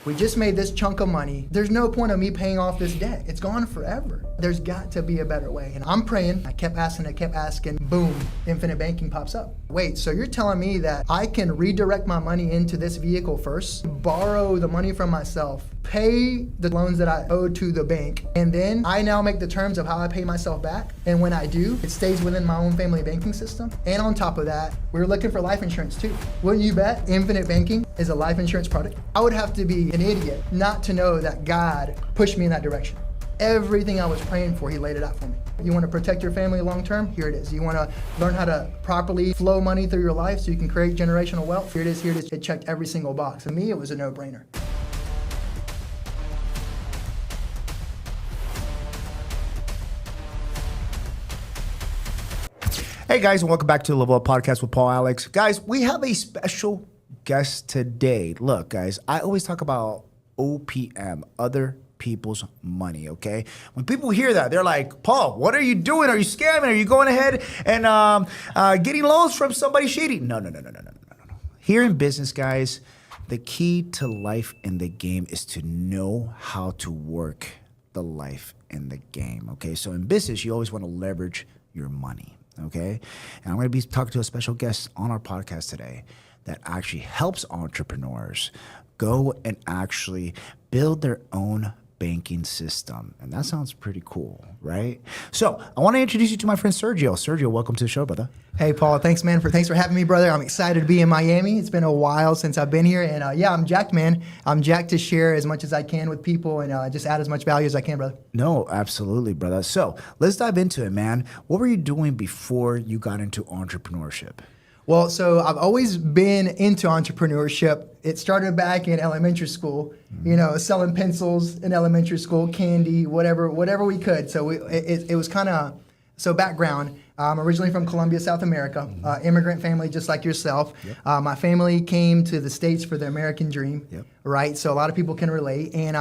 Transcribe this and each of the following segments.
We just made this chunk of money. There's no point of me paying off this debt. It's gone forever. There's got to be a better way. And I'm praying. I kept asking. Boom, infinite banking pops up. Wait, so you're telling me that I can redirect my money into this vehicle first, borrow the money from myself, pay the loans that I owe to the bank, and then I now make the terms of how I pay myself back. And when I do, it stays within my own family banking system. And on top of that, we're looking for life insurance too. Wouldn't you bet infinite banking is a life insurance product? I would have to be an idiot not to know that God pushed me in that direction. Everything I was praying for, he laid it out for me. You want to protect your family long term? Here it is. You want to learn how to properly flow money through your life so you can create generational wealth? Here it is. It checked every single box. For me, it was a no-brainer. Hey guys, and welcome back to the Level Up Podcast with Paul Alex. Guys, we have a special guest today. Look, guys, I always talk about OPM, other people's money, okay? When people hear that, they're like, Paul, what are you doing? Are you scamming? Are you going ahead and getting loans from somebody shady? No. Here in business, guys, the key to life in the game is to know how to work the life in the game, okay? So in business, you always want to leverage your money, okay? And I'm going to be talking to a special guest on our podcast today that actually helps entrepreneurs go and actually build their own banking system. And that sounds pretty cool, right? So I want to introduce you to my friend Sergio. Sergio, welcome to the show, brother. Hey, Paul. Thanks, man. Thanks for having me, brother. I'm excited to be in Miami. It's been a while since I've been here. And yeah, I'm jacked, man. I'm jacked to share as much as I can with people and just add as much value as I can, brother. No, absolutely, brother. So let's dive into it, man. What were you doing before you got into entrepreneurship? Well, so I've always been into entrepreneurship. It started back in elementary school, you know, selling pencils in elementary school, candy, whatever we could. So it was kind of, so background, I'm originally from Colombia, South America, immigrant family just like yourself. Yep. My family came to the States for the American dream, yep. Right? So a lot of people can relate. And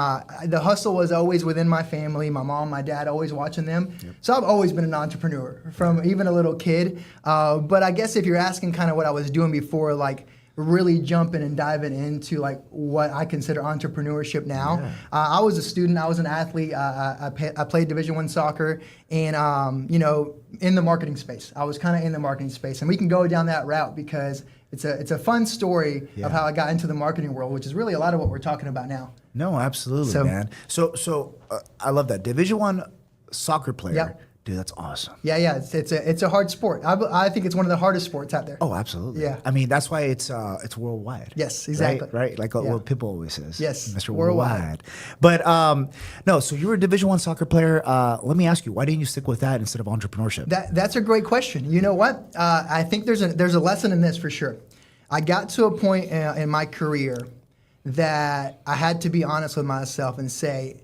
the hustle was always within my family, my mom, my dad, always watching them. Yep. So I've always been an entrepreneur from even a little kid. But I guess if you're asking kind of what I was doing before, like really jumping and diving into like what I consider entrepreneurship now. Yeah. I was a student, I was an athlete, I played Division I soccer and, you know, in the marketing space. I was kind of in the marketing space and we can go down that route because it's a fun story of how I got into the marketing world, which is really a lot of what we're talking about now. No, absolutely, man. So I love that. Division I soccer player. Yep. Dude, that's awesome. Yeah, it's a hard sport. I think it's one of the hardest sports out there. Oh, absolutely. Yeah. I mean, that's why it's worldwide. Yes, exactly. Right? Like what Pitbull always says. Yes, Mr. Worldwide. But no, so you were a Division I soccer player. Let me ask you, why didn't you stick with that instead of entrepreneurship? That's a great question. You know what? I think there's a lesson in this for sure. I got to a point in my career that I had to be honest with myself and say,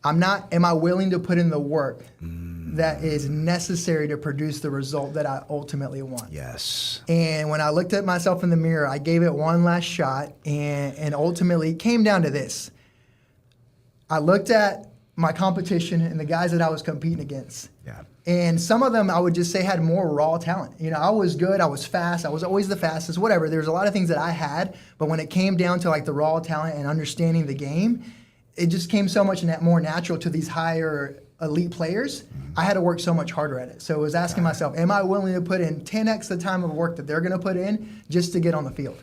am I willing to put in the work that is necessary to produce the result that I ultimately want? Yes. And when I looked at myself in the mirror, I gave it one last shot, and ultimately it came down to this. I looked at my competition and the guys that I was competing against. Yeah. And some of them I would just say had more raw talent. You know, I was good, I was fast, I was always the fastest, whatever. There's a lot of things that I had, but when it came down to like the raw talent and understanding the game, it just came so much more natural to these higher elite players. I had to work so much harder at it. So I was asking myself, am I willing to put in 10x the time of work that they're going to put in just to get on the field?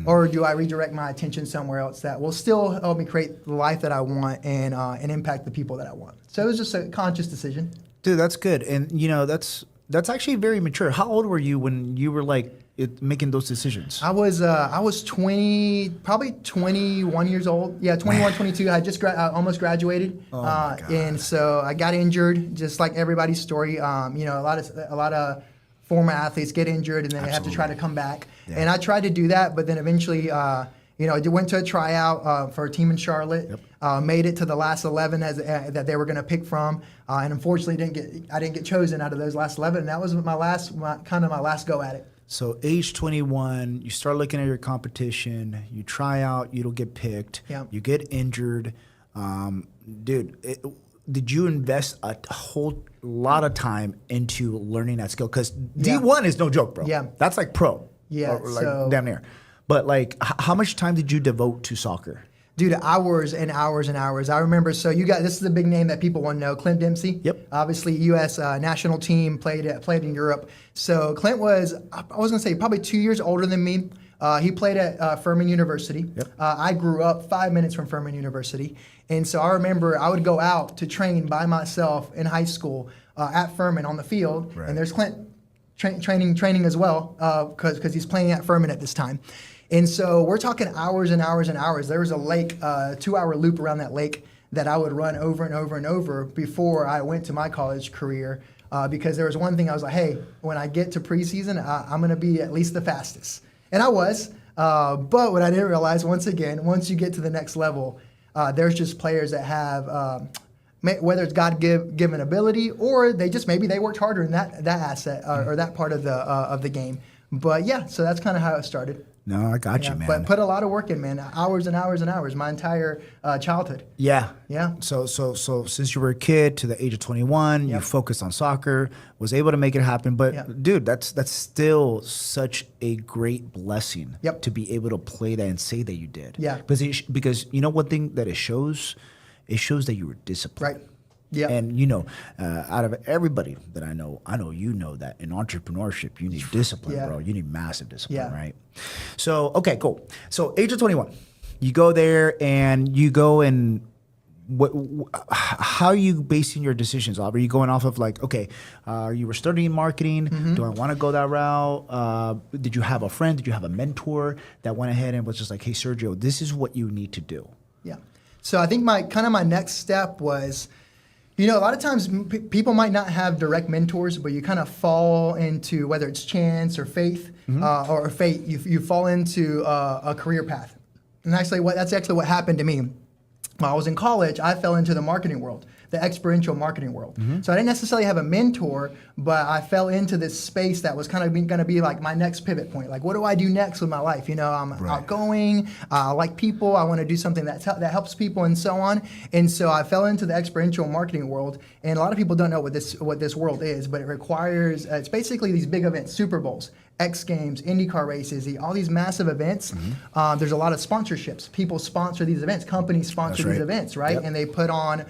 Or do I redirect my attention somewhere else that will still help me create the life that I want and impact the people that I want? So it was just a conscious decision. Dude, that's good. And, you know, that's actually very mature. How old were you when you were like making those decisions? I was 20, probably 21 years old. Yeah, 21, 22. I just almost graduated. Oh my God. And so I got injured, just like everybody's story. You know, a lot of former athletes get injured and then they have to try to come back. Yeah. And I tried to do that, but then eventually, you know, I went to a tryout for a team in Charlotte. Yep. Made it to the last 11 that they were going to pick from, and unfortunately I didn't get chosen out of those last 11. And that was my last go at it. So age 21, you start looking at your competition, you try out, you don't get picked, you get injured. Dude, did you invest a whole lot of time into learning that skill? Because D1 is no joke, bro. Yeah. That's like pro. Yeah. Or like damn near. But like, how much time did you devote to soccer? Dude, hours and hours and hours. I remember, so this is a big name that people want to know, Clint Dempsey. Yep. Obviously, U.S. National team, played in Europe. So Clint was, I was going to say, probably 2 years older than me. He played at Furman University. Yep. I grew up 5 minutes from Furman University. And so I remember I would go out to train by myself in high school at Furman on the field. Right. And there's Clint training as well because he's playing at Furman at this time. And so we're talking hours and hours and hours. There was a lake, 2-hour loop around that lake that I would run over and over and over before I went to my college career because there was one thing I was like, hey, when I get to preseason, I'm going to be at least the fastest. And I was. But what I didn't realize, once you get to the next level, there's just players that have, whether it's God-given ability or maybe they worked harder in that asset or that part of the game. But yeah, so that's kind of how it started. No, I got you, man. But put a lot of work in, man. Hours and hours and hours. My entire childhood. Yeah. Yeah. So since you were a kid to the age of 21, you focused on soccer, was able to make it happen. But dude, that's still such a great blessing to be able to play that and say that you did. Yeah. Because you know one thing that it shows that you were disciplined. Right. Yeah. And out of everybody that I know you know that in entrepreneurship you need discipline, bro. You need massive discipline, right? So okay, cool. So age of 21, you go there and how are you basing your decisions off? Are you going off of like, okay, you were studying marketing. Mm-hmm. Do I want to go that route? Did you have a friend? Did you have a mentor that went ahead and was just like, hey, Sergio, this is what you need to do? Yeah. So I think my next step was, a lot of times people might not have direct mentors, but you kind of fall into, whether it's chance or faith or fate, you fall into a career path. And that's actually what happened to me. When I was in college, I fell into the marketing world, the experiential marketing world. Mm-hmm. So I didn't necessarily have a mentor, but I fell into this space that was kind of going to be like my next pivot point. Like, what do I do next with my life? I'm outgoing, I like people, I want to do something that helps people and so on. And so I fell into the experiential marketing world. And a lot of people don't know what this world is, but it requires, it's basically these big events, Super Bowls, X Games, IndyCar races, all these massive events. Mm-hmm. There's a lot of sponsorships. People sponsor these events. Companies sponsor these events, right? Yep. And they put on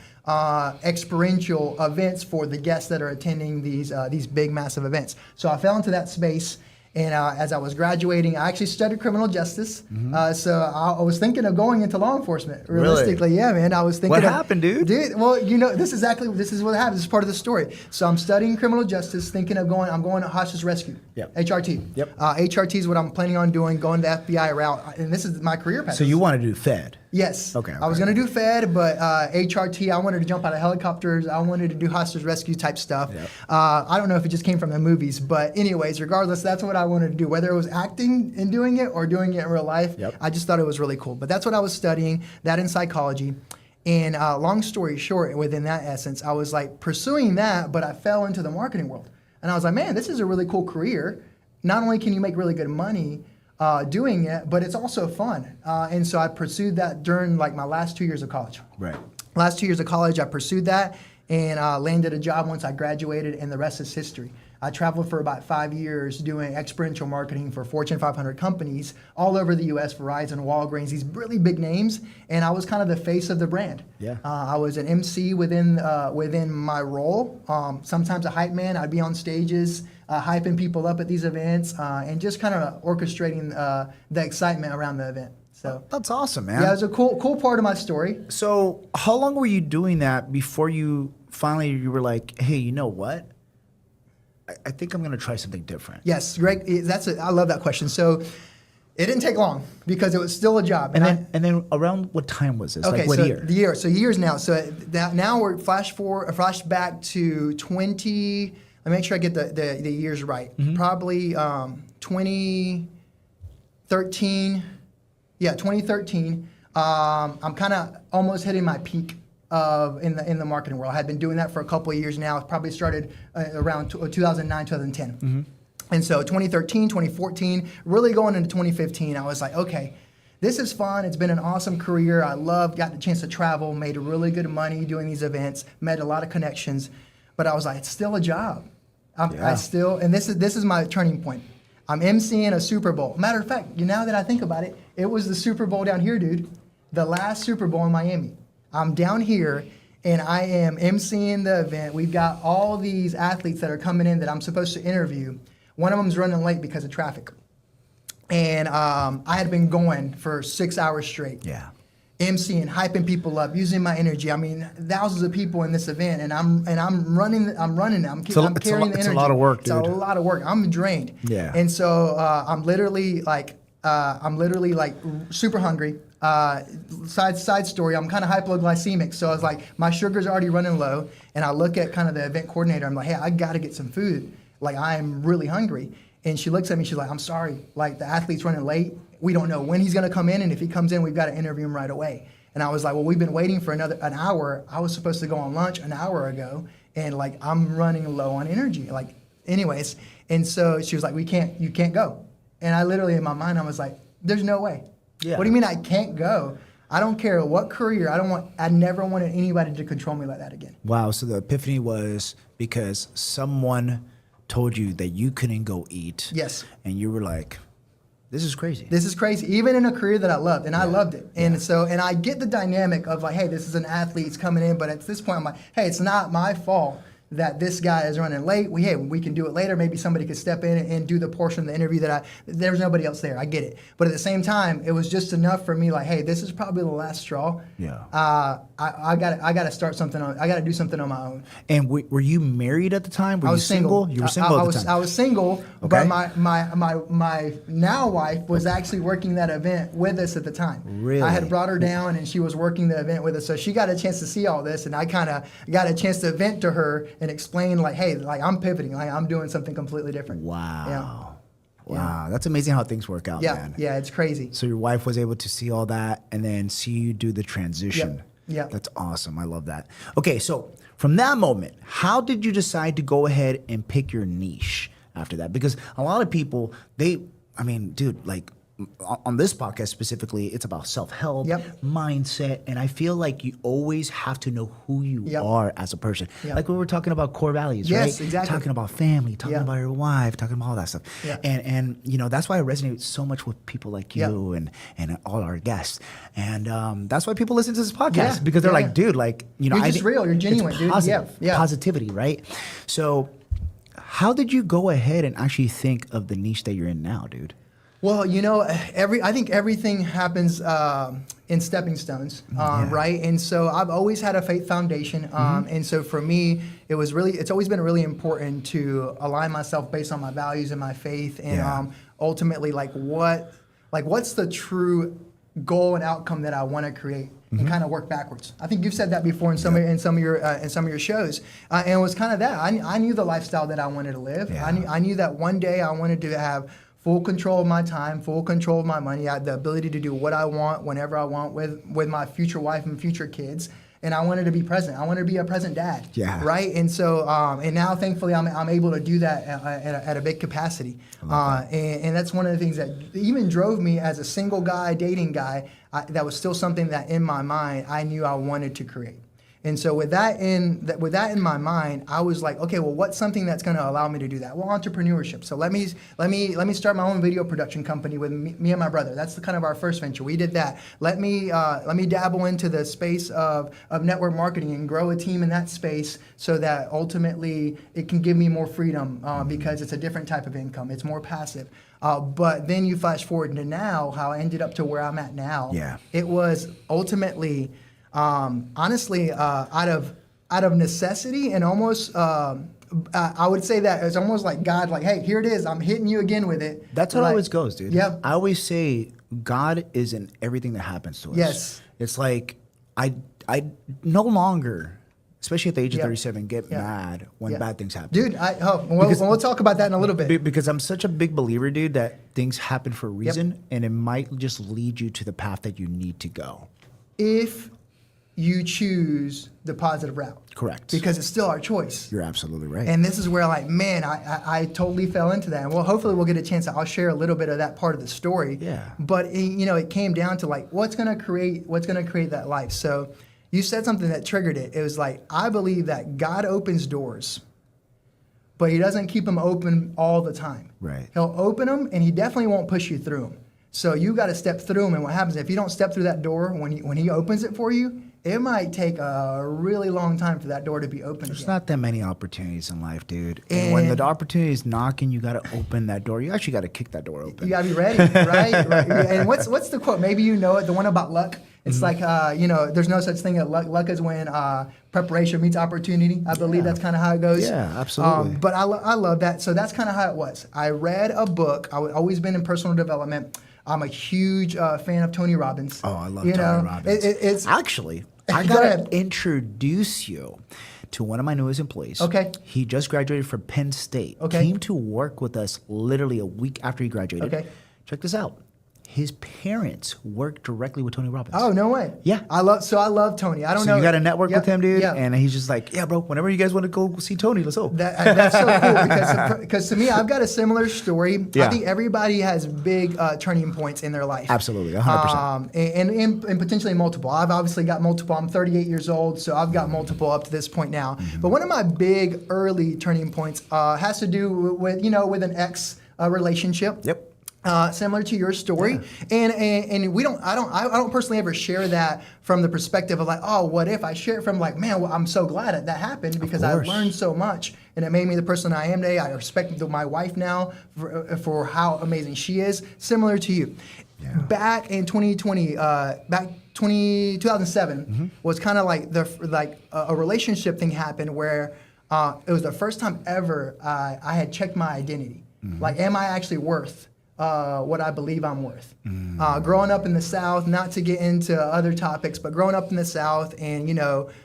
experiential events for the guests that are attending these big, massive events. So I fell into that space. And as I was graduating, I actually studied criminal justice. Mm-hmm. So I was thinking of going into law enforcement. Realistically, yeah, man. I was thinking. What happened, dude? Well, this is what happened. This is part of the story. So I'm studying criminal justice, thinking of going. I'm going to hostage rescue. Yep. HRT. Yep. HRT is what I'm planning on doing. Going the FBI route, and this is my career path. So you want to do Fed? Yes. Okay. I was going to do Fed, but HRT, I wanted to jump out of helicopters. I wanted to do hostage rescue type stuff. Yep. I don't know if it just came from the movies, but anyways, regardless, that's what I wanted to do. Whether it was acting and doing it or doing it in real life, I just thought it was really cool. But that's what I was studying, that in psychology. And long story short, within that essence, I was like pursuing that, but I fell into the marketing world. And I was like, man, this is a really cool career. Not only can you make really good money, doing it, but it's also fun. And so I pursued that during like my last 2 years of college. Right. Last 2 years of college, I pursued that and landed a job once I graduated, and the rest is history. I traveled for about 5 years doing experiential marketing for Fortune 500 companies all over the U.S., Verizon, Walgreens, these really big names, and I was kind of the face of the brand. Yeah. I was an MC within my role. Sometimes a hype man. I'd be on stages, hyping people up at these events, and just kind of orchestrating the excitement around the event. So that's awesome, man. Yeah, it was a cool part of my story. So how long were you doing that before you were like, hey, you know what? I think I'm going to try something different. Yes, Greg, I love that question. So it didn't take long because it was still a job. And then around what time was this? Okay, like what so year? The year. So years now. So now we're flash back to 20. Let me make sure I get the years right. Mm-hmm. Probably 2013. Yeah, 2013. I'm kind of almost hitting my peak in the marketing world. I had been doing that for a couple of years now. It probably started around 2009, 2010. Mm-hmm. And so 2013, 2014, really going into 2015, I was like, okay, this is fun. It's been an awesome career. Got the chance to travel, made really good money doing these events, met a lot of connections. But I was like, it's still a job. And this is my turning point. I'm emceeing a Super Bowl. Matter of fact, now that I think about it, it was the Super Bowl down here, dude. the last Super Bowl in Miami. I'm down here, and I am emceeing the event. We've got all these athletes that are coming in that I'm supposed to interview. One of them's running late because of traffic. And I had been going for 6 hours straight. Yeah. emceeing, hyping people up, using my energy. I mean, thousands of people in this event, and I'm running. I'm carrying the energy. It's a lot of work, dude. It's a lot of work. I'm drained. Yeah. And so I'm literally like super hungry. Side story. I'm kind of hypoglycemic, so I was like, my sugar's already running low, and I look at kind of the event coordinator. I'm like, hey, I got to get some food. Like, I'm really hungry. And she looks at me. She's like, I'm sorry. Like, the athlete's running late. We don't know when he's going to come in, and if he comes in, we've got to interview him right away. And I was like, well, we've been waiting for an hour. I was supposed to go on lunch an hour ago, and like, I'm running low on energy. Like, anyways. And so she was like, you can't go. And I literally, in my mind, I was like, there's no way. Yeah. What do you mean I can't go? I don't care what career. I never wanted anybody to control me like that again. Wow. So the epiphany was because someone told you that you couldn't go eat. Yes. And you were like, this is crazy. This is crazy, even in a career that I loved, and I loved it. And so, and I get the dynamic of like, hey, this is an athlete, he's coming in, but at this point, I'm like, hey, it's not my fault that this guy is running late. We can do it later. Maybe somebody could step in and do the portion of the interview there's nobody else there. I get it. But at the same time, it was just enough for me, like, hey, this is probably the last straw. Yeah. I gotta start something on. I gotta do something on my own. And were you married at the time? I was single. You were single at the time. I was single, Okay. but my now wife was actually working that event with us at the time. Really? I had brought her down, and she was working the event with us, so she got a chance to see all this, and I kind of got a chance to vent to her and explain, like, hey, like, I'm pivoting, like, I'm doing something completely different. Wow. Yeah. Wow. That's amazing how things work out, Yeah, man. yeah, it's crazy. So your wife was able to see all that and then see you do the transition. Yep. That's awesome. I love that. Okay, so from that moment, how did you decide to go ahead and pick your niche after that? Because a lot of people, dude, like on this podcast specifically, it's about self-help, Yep. mindset, and I feel like you always have to know who you Yep. are as a person. Yep. Like we were talking about core values, Yes, right? exactly. Talking about family, talking Yeah. about your wife, talking about all that stuff. Yeah. And you know, that's why I resonate so much with people like you and all our guests. And that's why people listen to this podcast Yeah. because they're Yeah. like, dude, like, you know, You're just real. You're genuine, it's dude. positive, Yeah. positivity, right? So how did you go ahead and actually think of the niche that you're in now, dude? Well, you know, I think everything happens in stepping stones, right? And so I've always had a faith foundation, and so for me, it's always been really important to align myself based on my values and my faith, and ultimately, what's the true goal and outcome that I want to create, and kind of work backwards. I think you've said that before in some of your shows, and it was kind of that. I knew the lifestyle that I wanted to live. Yeah. I knew that one day I wanted to have full control of my time, full control of my money. I had the ability to do what I want, whenever I want, with my future wife and future kids. And I wanted to be present. I wanted to be a present dad. Yeah. Right. And so, and now thankfully, I'm able to do that at a big capacity. And that's one of the things that even drove me as a single guy, dating guy. That was still something that in my mind I knew I wanted to create. And so with that in my mind, I was like, okay, well, what's something that's going to allow me to do that? Well, entrepreneurship. So let me start my own video production company with me and my brother. That's kind of our first venture. We did that. Let me dabble into the space of network marketing and grow a team in that space so that ultimately it can give me more freedom because it's a different type of income. It's more passive. But then you flash forward to now, how I ended up to where I'm at now. Yeah. It was ultimately. Honestly, out of necessity and almost, I would say that it's almost like God, like, hey, here it is. I'm hitting you again with it. That's how it Like, always goes, dude. Yep. I always say God is in everything that happens to us. Yes. It's like I no longer, especially at the age of Yep. 37, get Yep. mad when Yep. bad things happen. Dude, we'll talk about that in a little bit. Because I'm such a big believer, dude, that things happen for a reason, and it might just lead you to the path that you need to go. If you choose the positive route. Correct. Because it's still our choice. You're absolutely right. And this is where, like, man, I totally fell into that. And well, hopefully we'll get a chance. I'll share a little bit of that part of the story. Yeah. But it came down to like, what's gonna create that life. So you said something that triggered it. It was like, I believe that God opens doors, but He doesn't keep them open all the time. Right. He'll open them, and He definitely won't push you through them. So you got to step through them. And what happens if you don't step through that door when he opens it for you? It might take a really long time for that door to be open. There's again. not that many opportunities in life, dude. And when the opportunity is knocking, you got to open that door. You actually got to kick that door open. You gotta be ready, right? Right. And what's the quote? Maybe you know it. The one about luck. It's like there's no such thing as luck. Luck is when preparation meets opportunity. I believe that's kind of how it goes. Yeah, absolutely. But I love that. So that's kind of how it was. I read a book. I've always been in personal development. I'm a huge fan of Tony Robbins. Oh, I love Tony Robbins. It's actually, I Go gotta ahead. introduce you to one of my newest employees. Okay. He just graduated from Penn State. Okay. Came to work with us literally a week after he graduated. Okay. Check this out. His parents work directly with Tony Robbins. Oh, no way. Yeah. I love Tony. I don't know. So you got to network Yep, with him, dude. yeah. And he's just like, yeah, bro, whenever you guys want to go see Tony, let's go. That's so cool because to me, I've got a similar story. Yeah. I think everybody has big turning points in their life. Absolutely, 100%. And potentially multiple. I've obviously got multiple. I'm 38 years old, so I've got multiple up to this point now. Mm-hmm. But one of my big early turning points has to do with an ex relationship. Yep. Similar to your story, and I don't personally ever share that from the perspective of like, oh, what if? I share it from like, man, well, I'm so glad that happened because I learned so much and it made me the person I am today. I respect my wife now for how amazing she is. Similar to you, back in 2020, 2007 was kind of like a relationship thing happened where it was the first time ever I had checked my identity. Like, am I actually worth what I believe I'm worth? Growing up in the South, not to get into other topics, but growing up in the South and,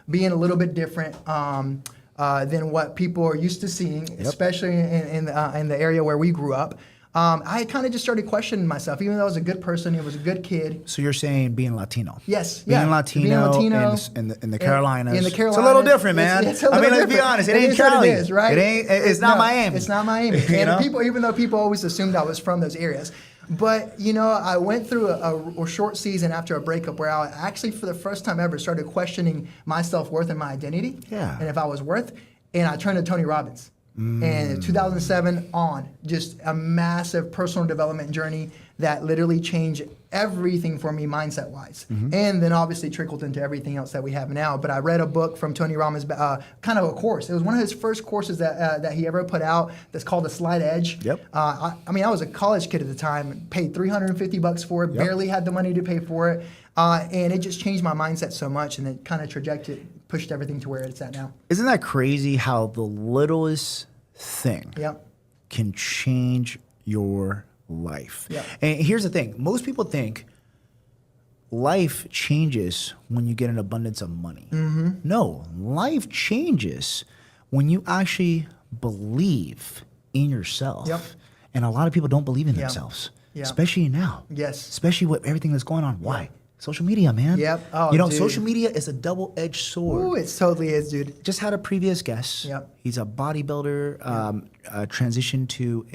being a little bit different than what people are used to seeing, especially in the area where we grew up. I kind of just started questioning myself, even though I was a good person, I was a good kid. So you're saying being Latino? Yes, being yeah. Latino in the Carolinas. In the Carolinas. It's a little different, man. It's a little let's be different. honest. It It ain't is what Cali. it is, right? It's not Miami. It's not Miami. And people, even though people always assumed I was from those areas. But, I went through a short season after a breakup where I actually, for the first time ever, started questioning my self-worth and my identity. Yeah. And if I was worth. And I turned to Tony Robbins. And in 2007 on, just a massive personal development journey that literally changed everything for me mindset-wise. And then obviously trickled into everything else that we have now. But I read a book from Tony Robbins, kind of a course. It was one of his first courses that he ever put out that's called The Slight Edge. Yep. I was a college kid at the time, paid $350 for it, barely had the money to pay for it. And it just changed my mindset so much, and it kind of pushed everything to where it's at now. Isn't that crazy how the littlest thing can change your life? Yep. And here's the thing. Most people think life changes when you get an abundance of money. No, life changes when you actually believe in yourself. Yep. And a lot of people don't believe in themselves, especially now. Yes. Especially with everything that's going on. Why? Social media, man. Yep. Oh, dude. Social media is a double-edged sword. Ooh, it totally is, dude. Just had a previous guest. Yep. He's a bodybuilder, transitioned to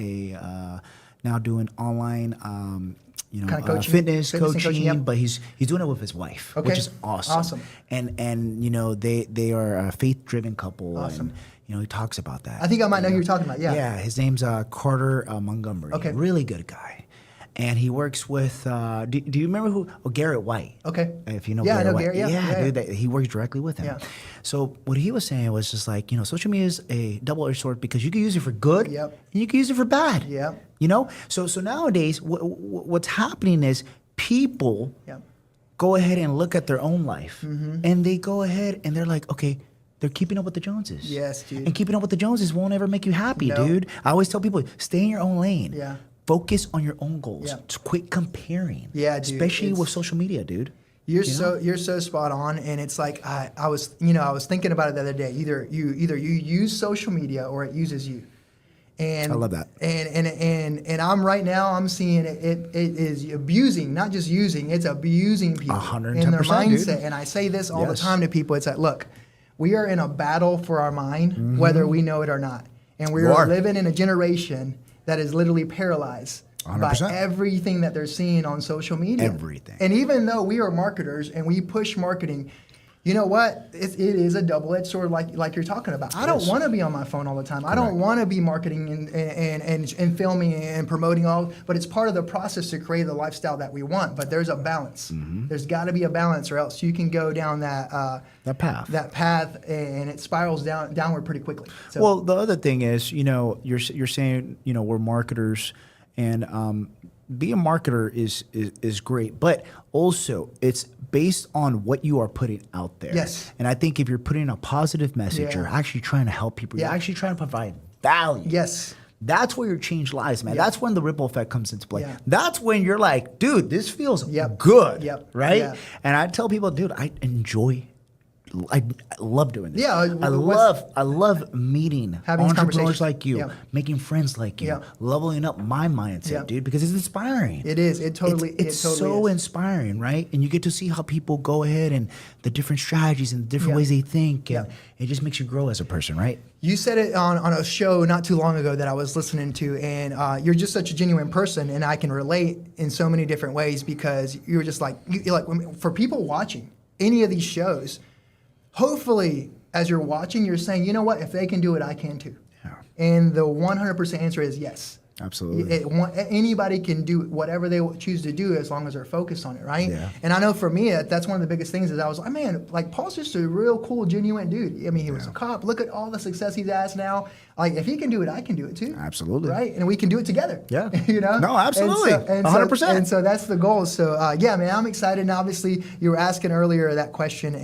now doing online, Kinda coaching, fitness coaching, coaching, yep. but he's doing it with his wife, Okay. which is awesome. Awesome. And they are a faith-driven couple. Awesome. And he talks about that. I think I might know who you're talking about. Yeah. Yeah, his name's Carter Montgomery. Okay. Really good guy. And he works with, do you remember who? Oh, Garrett White. Okay. If you know Yeah, I Garrett know White. Garrett, yeah. Dude, he works directly with him. Yeah. So what he was saying was just like, social media is a double-edged sword because you can use it for good and you can use it for bad. Yep. So nowadays, what's happening is people go ahead and look at their own life and they go ahead and they're like, okay, they're keeping up with the Joneses. Yes, dude. And keeping up with the Joneses won't ever make you happy, No. dude. I always tell people, stay in your own lane. Yeah. Focus on your own goals. Yeah. Just quit comparing. Yeah, dude, Especially it's- with social media, dude. You're so spot on, and it's like I was thinking about it the other day. Either you use social media or it uses you. And I love that. And I'm seeing it is abusing, not just using, it's abusing people 110%, in their mindset. dude. And I say this all the Yes. time to people. It's like, look, we are in a battle for our mind, whether we know it or not. And we You are are. living in a generation that is literally paralyzed 100%. by everything that they're seeing on social media. Everything. And even though we are marketers and we push marketing, You know what? It is a double-edged sword, like you're talking about. I don't want to be on my phone all the time. I don't want to be marketing and filming and promoting all. But it's part of the process to create the lifestyle that we want. But there's a balance. There's got to be a balance, or else you can go down that path, and it spirals downward pretty quickly. So, well, the other thing is, you're saying, we're marketers, and being a marketer is great, but also it's based on what you are putting out there. Yes. And I think if you're putting a positive message, you're actually trying to help people. You're actually trying to provide value. Yes. That's where your change lies, man. That's when the ripple effect comes into play. That's when you're like, dude, this feels good, right? Yeah. And I tell people, dude, I love doing this. Yeah, I love meeting entrepreneurs like you, Yeah. making friends like you, leveling up my mindset, dude, because it's inspiring. It is. It's totally so is. inspiring, right? And you get to see how people go ahead and the different strategies and the different ways they think, and it just makes you grow as a person, right? You said it on a show not too long ago that I was listening to, and you're just such a genuine person, and I can relate in so many different ways because you're just like, for people watching any of these shows, hopefully, as you're watching, you're saying, you know what? If they can do it, I can too. Yeah. And the 100% answer is yes. Absolutely. Anybody can do whatever they choose to do as long as they're focused on it, right? Yeah. And I know for me, that's one of the biggest things is I was like, man, like Paul's just a real cool, genuine dude. I mean, he was a cop. Look at all the success he's has now. Like, if he can do it, I can do it too. Absolutely. Right? And we can do it together. Yeah. No, absolutely. 100%. And so that's the goal. So, yeah, man, I'm excited. And obviously, you were asking earlier that question,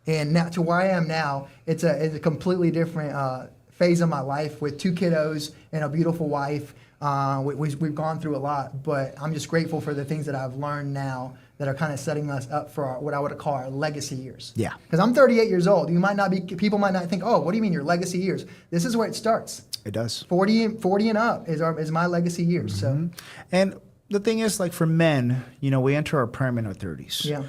and now to where I am now, it's a completely different phase of my life with 2 kiddos and a beautiful wife. We've gone through a lot, but I'm just grateful for the things that I've learned now that are kind of setting us up for what I would call our legacy years. Yeah. Because I'm 38 years old. People might not think, oh, what do you mean your legacy years? This is where it starts. It does. 40 and up is my legacy years. So. And the thing is, like for men, we enter our prime in our 30s. Yeah.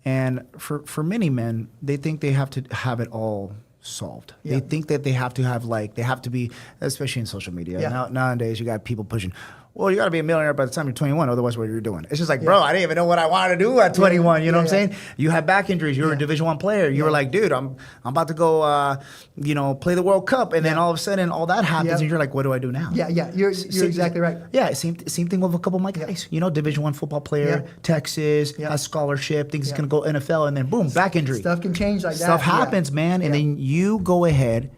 And for many men, they think they have to have it all solved. Yeah. They think that they have to be, especially in social media. Yeah. Nowadays, you got people pushing, well, you got to be a millionaire by the time you're 21, otherwise what are you doing? It's just like, bro, I didn't even know what I wanted to do at 21, you know what I'm saying? You have back injuries, you're a Division I player, you were like, dude, I'm about to go, play the World Cup, and then all of a sudden, all that happens, and you're like, what do I do now? Yeah, you're exactly right. Yeah, same thing with a couple of my guys. Division I football player, Texas, has scholarship, thinks he's going to go NFL, and then boom, back injury. Stuff can change like that. Stuff happens, man, and then you go ahead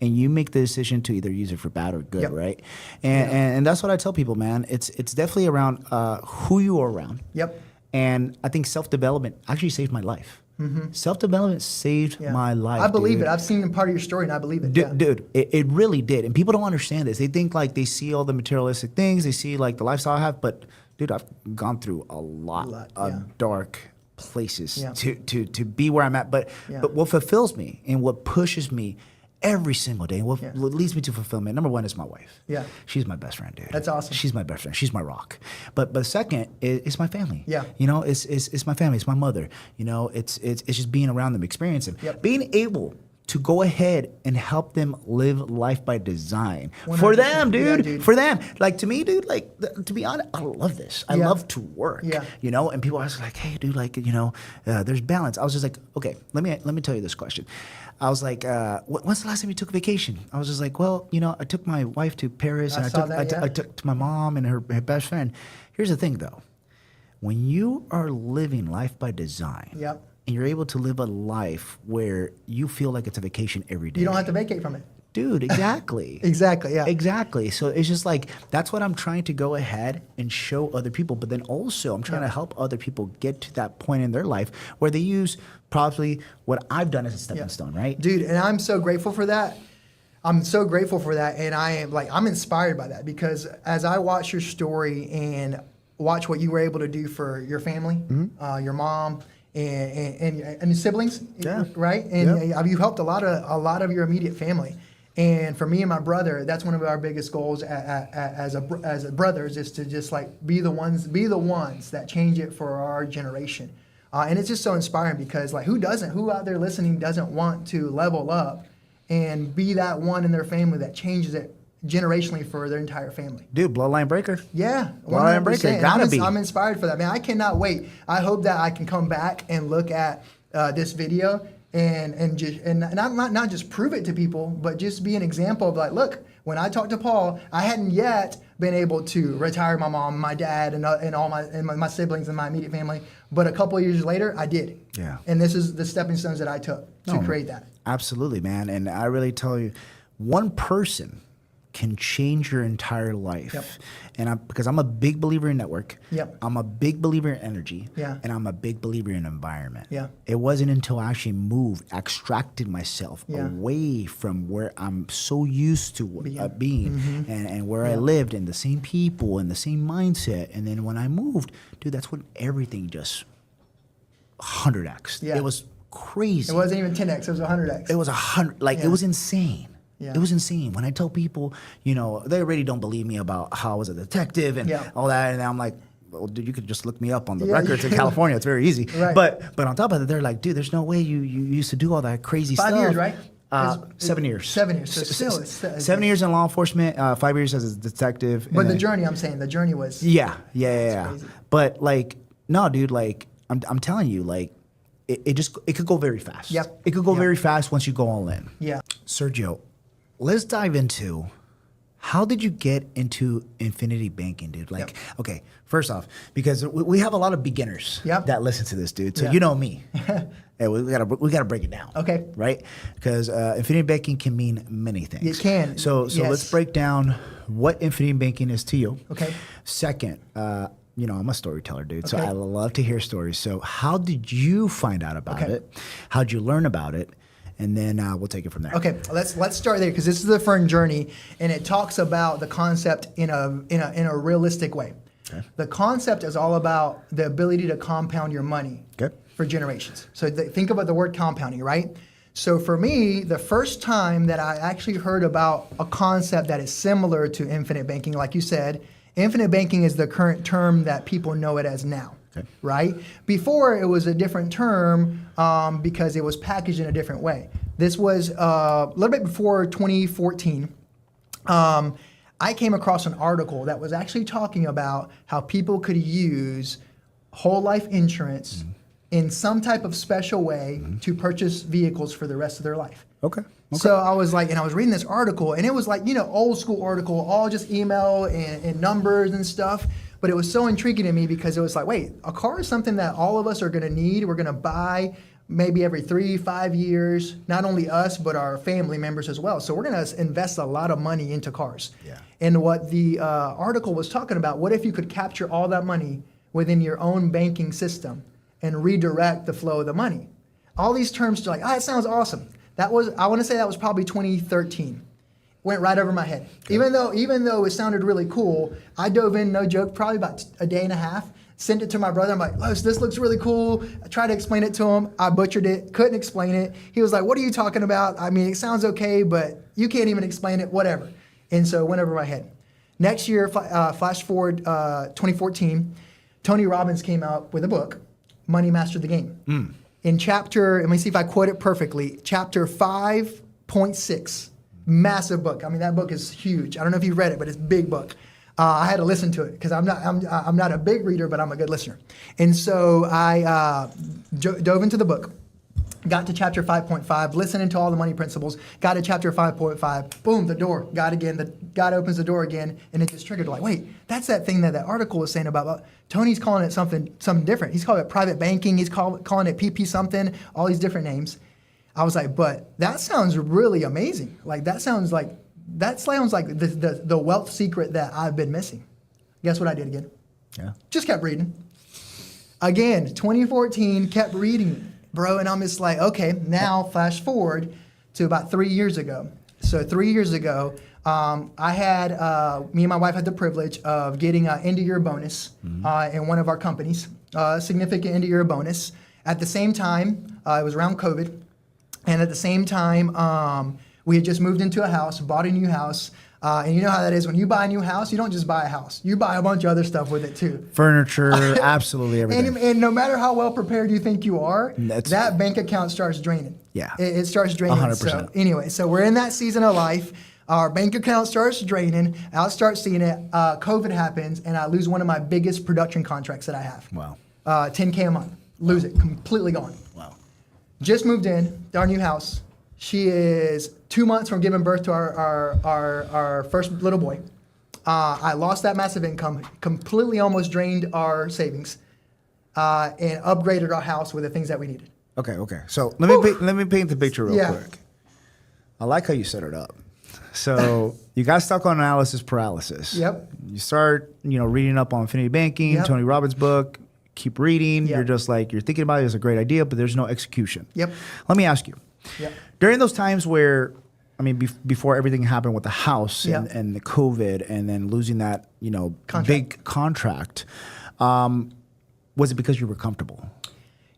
and you make the decision to either use it for bad or good, right? And that's what I tell people, man. It's definitely around who you are around. Yep. And I think self-development actually saved my life. Mm-hmm. Self-development saved my life. I believe it. I've seen part of your story, and I believe it. Dude, it really did. And people don't understand this. They think like they see all the materialistic things. They see like the lifestyle I have. But, dude, I've gone through a lot of dark places to be where I'm at. But what fulfills me and what pushes me every single day, what leads me to fulfillment, number one is my wife. Yeah. She's my best friend, dude. That's awesome. She's my best friend. She's my rock. But second, it's my family. Yeah. It's my family. It's my mother. It's just being around them, experiencing. Yep. Being able to go ahead and help them live life by design. For them, dude. Yeah, for them. Like, to me, dude, like, to be honest, I love this. I love to work. Yeah. And people ask, like, hey, dude, like, there's balance. I was just like, okay, let me tell you this question. I was like, when's the last time you took a vacation? I was just like, well, I took my wife to Paris, and I took to my mom and her best friend. Here's the thing, though. When you are living life by design, and you're able to live a life where you feel like it's a vacation every day. You don't have to vacate from it. Dude, exactly. Exactly. So it's just like, that's what I'm trying to go ahead and show other people. But then also I'm trying to help other people get to that point in their life where they use probably what I've done as a stepping stone, right? Dude, and I'm so grateful for that. I'm so grateful for that. And I'm inspired by that, because as I watch your story and watch what you were able to do for your family, your mom, and your siblings, right? And you've helped a lot of your immediate family. And for me and my brother, that's one of our biggest goals as brothers, is to just like be the ones that change it for our generation. And it's just so inspiring, because like who out there listening doesn't want to level up and be that one in their family that changes it generationally for their entire family. Dude, bloodline breaker. Yeah. Bloodline breaker. Gotta be. I'm inspired for that, man. I cannot wait. I hope that I can come back and look at this video and not just prove it to people, but just be an example of like, look, when I talked to Paul, I hadn't yet been able to retire my mom, my dad, and all my siblings and my immediate family. But a couple of years later, I did. Yeah. And this is the stepping stones that I took to create that. Absolutely, man. And I really tell you, one person can change your entire life. Yep. And because I'm a big believer in network. Yep. I'm a big believer in energy. Yeah. And I'm a big believer in environment. Yeah. It wasn't until I actually extracted myself Yeah. away from where I'm so used to being Mm-hmm. and where I lived and the same people and the same mindset. And then when I moved, dude, that's when everything just 100x. Yeah. It was crazy. It wasn't even 10x, it was 100x. It was 100, like Yeah. it was insane. Yeah. It was insane. When I tell people, they already don't believe me about how I was a detective and Yeah. all that, and I'm like, well, dude, you could just look me up on the Yeah, records in yeah. California. It's very easy. Right. But on top of that, they're like, dude, there's no way you used to do all that crazy 5 stuff. years, right? 7 years. 7 years. So still, it's 7 years in law enforcement, 5 years as a detective. But and the then- journey, I'm saying, the journey was. Yeah. crazy. But like, no, dude, like, I'm telling you, like, it could go very fast. Yep. It could go Yep. very fast once you go all in. Yeah. Sergio, let's dive into how did you get into infinity banking, dude? Like, Yep. okay, first off, because we have a lot of beginners Yep. that listen to this, dude. So Yeah. you know me. Hey, we gotta break it down. Okay. Right? Because infinity banking can mean many things. It can. So Yes. let's break down what infinity banking is to you. Okay. Second, I'm a storyteller, dude. So Okay. I love to hear stories. So how did you find out about Okay. it? How'd you learn about it? And then we'll take it from there. Okay, let's start there because this is the Fern journey, and it talks about the concept in a realistic way. Okay. The concept is all about the ability to compound your money Okay. for generations. So think about the word compounding, right? So for me, the first time that I actually heard about a concept that is similar to infinite banking, like you said, infinite banking is the current term that people know it as now. Okay. Right? Before it was a different term because it was packaged in a different way. This was a little bit before 2014. I came across an article that was actually talking about how people could use whole life insurance in some type of special way to purchase vehicles for the rest of their life. Okay. So I was like, and I was reading this article, and it was like, old school article, all just email and numbers and stuff. But it was so intriguing to me because it was like, wait, a car is something that all of us are going to need. We're going to buy maybe every 3-5 years, not only us, but our family members as well. So we're going to invest a lot of money into cars. Yeah. And what the article was talking about, what if you could capture all that money within your own banking system and redirect the flow of the money? All these terms, like, that sounds awesome. I want to say that was probably 2013. Went right over my head. Okay. Even though it sounded really cool, I dove in, no joke, probably about a day and a half, sent it to my brother. I'm like, Los, this looks really cool. I tried to explain it to him. I butchered it, couldn't explain it. He was like, what are you talking about? I mean, it sounds okay, but you can't even explain it, whatever. And so it went over my head. Next year, flash forward 2014, Tony Robbins came out with a book, Money Mastered the Game. In chapter, let me see if I quote it perfectly, chapter 5.6, massive book. I mean, that book is huge. I don't know if you've read it, but it's a big book. I had to listen to it because I'm not a big reader, but I'm a good listener. And so I dove into the book, got to chapter 5.5, listening to all the money principles, got to chapter 5.5, boom, the door, God opens the door again, and it just triggered like, wait, that's that thing that article was saying about Tony's calling it something different. He's calling it private banking, he's calling it PP something, all these different names. I was like, but that sounds really amazing. Like that sounds like the wealth secret that I've been missing. Guess what I did again? Yeah. Just kept reading. Again, 2014, kept reading, bro, and I'm just like, okay, now flash forward to about 3 years ago. So 3 years ago, I had, me and my wife had the privilege of getting an end-of-year bonus in one of our companies, significant end-of-year bonus. At the same time, it was around COVID, and at the same time, we had just moved into a house, bought a new house, and you know how that is. When you buy a new house, you don't just buy a house. You buy a bunch of other stuff with it too. Furniture, absolutely everything. And no matter how well prepared you think you are, That's- that bank account starts draining. Yeah. It starts draining. 100%. So anyway, so we're in that season of life. Our bank account starts draining. I'll start seeing it. COVID happens, and I lose one of my biggest production contracts that I have. Wow. 10K a month. Lose it. Completely gone. Wow. just moved in to our new house. She is 2 months from giving birth to our first little boy. I lost that massive income, completely almost drained our savings, and upgraded our house with the things that we needed. Okay. So let me paint the picture real Yeah. quick. I like how you set it up. So you got stuck on analysis paralysis. Yep. You start, reading up on infinity banking, Yep. Tony Robbins' book. Keep reading. Yep. You're just like you're thinking about it as a great idea, but there's no execution. Yep. Let me ask you. Yep. During those times where, before everything happened with the house Yep. and the COVID, and then losing that, Contract. big contract, was it because you were comfortable?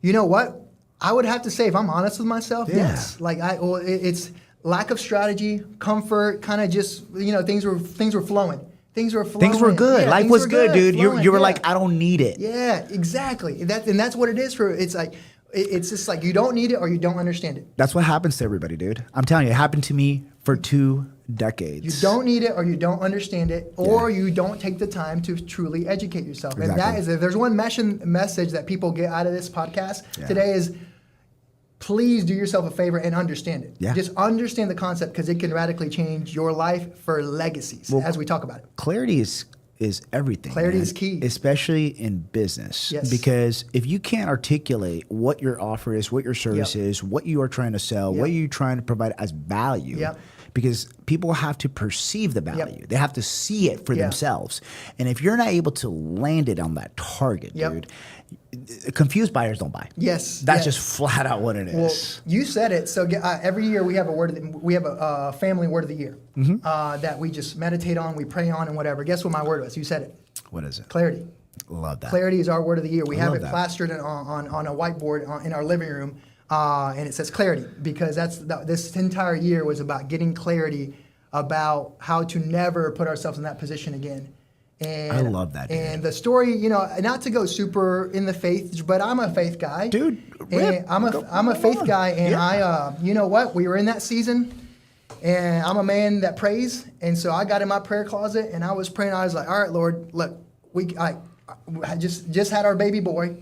You know what? I would have to say, if I'm honest with myself, Yeah. yes. Like it's lack of strategy, comfort, kind of just things were flowing. Things were flowing. Things were good. Yeah, Life things was were good, dude. flowing, You were yeah. like, I don't need it. Yeah, exactly. That's what it is for. It's like it's just like you don't need it or you don't understand it. That's what happens to everybody, dude. I'm telling you, it happened to me for 2 decades. You don't need it or you don't understand it or you don't take the time to truly educate yourself. And that Exactly. is, if there's one message that people get out of this podcast Yeah. today is, please do yourself a favor and understand it. Yeah. Just understand the concept because it can radically change your life for legacies as we talk about it. Clarity is everything. Clarity man. is key. Especially in business. Yes. Because if you can't articulate what your offer is, what your service Yep. is, what you are trying to sell, Yep. what you're trying to provide as value, Yep. because people have to perceive the value. They have to see it for Yeah. themselves. And if you're not able to land it on that target, Yep. dude, confused buyers don't buy. Yes. That's yes. just flat out what it Well, is. you said it. So every year we have a family word of the year that we just meditate on, we pray on, and whatever. Guess what my word was? You said it. What is it? Clarity. Love that. Clarity is our word of the year. We I have love it that. plastered on a whiteboard in our living room, and it says clarity because this entire year was about getting clarity about how to never put ourselves in that position again. And, I love that, dude. And the story, not to go super in the faith, but I'm a faith guy, Dude, And I'm a faith guy, and Yeah. I, you know what? We were in that season. And I'm a man that prays, and so I got in my prayer closet and I was praying. I was like, "All right, Lord, look, I just had our baby boy.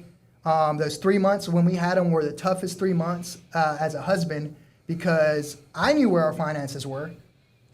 Those 3 months when we had him were the toughest 3 months as a husband because I knew where our finances were,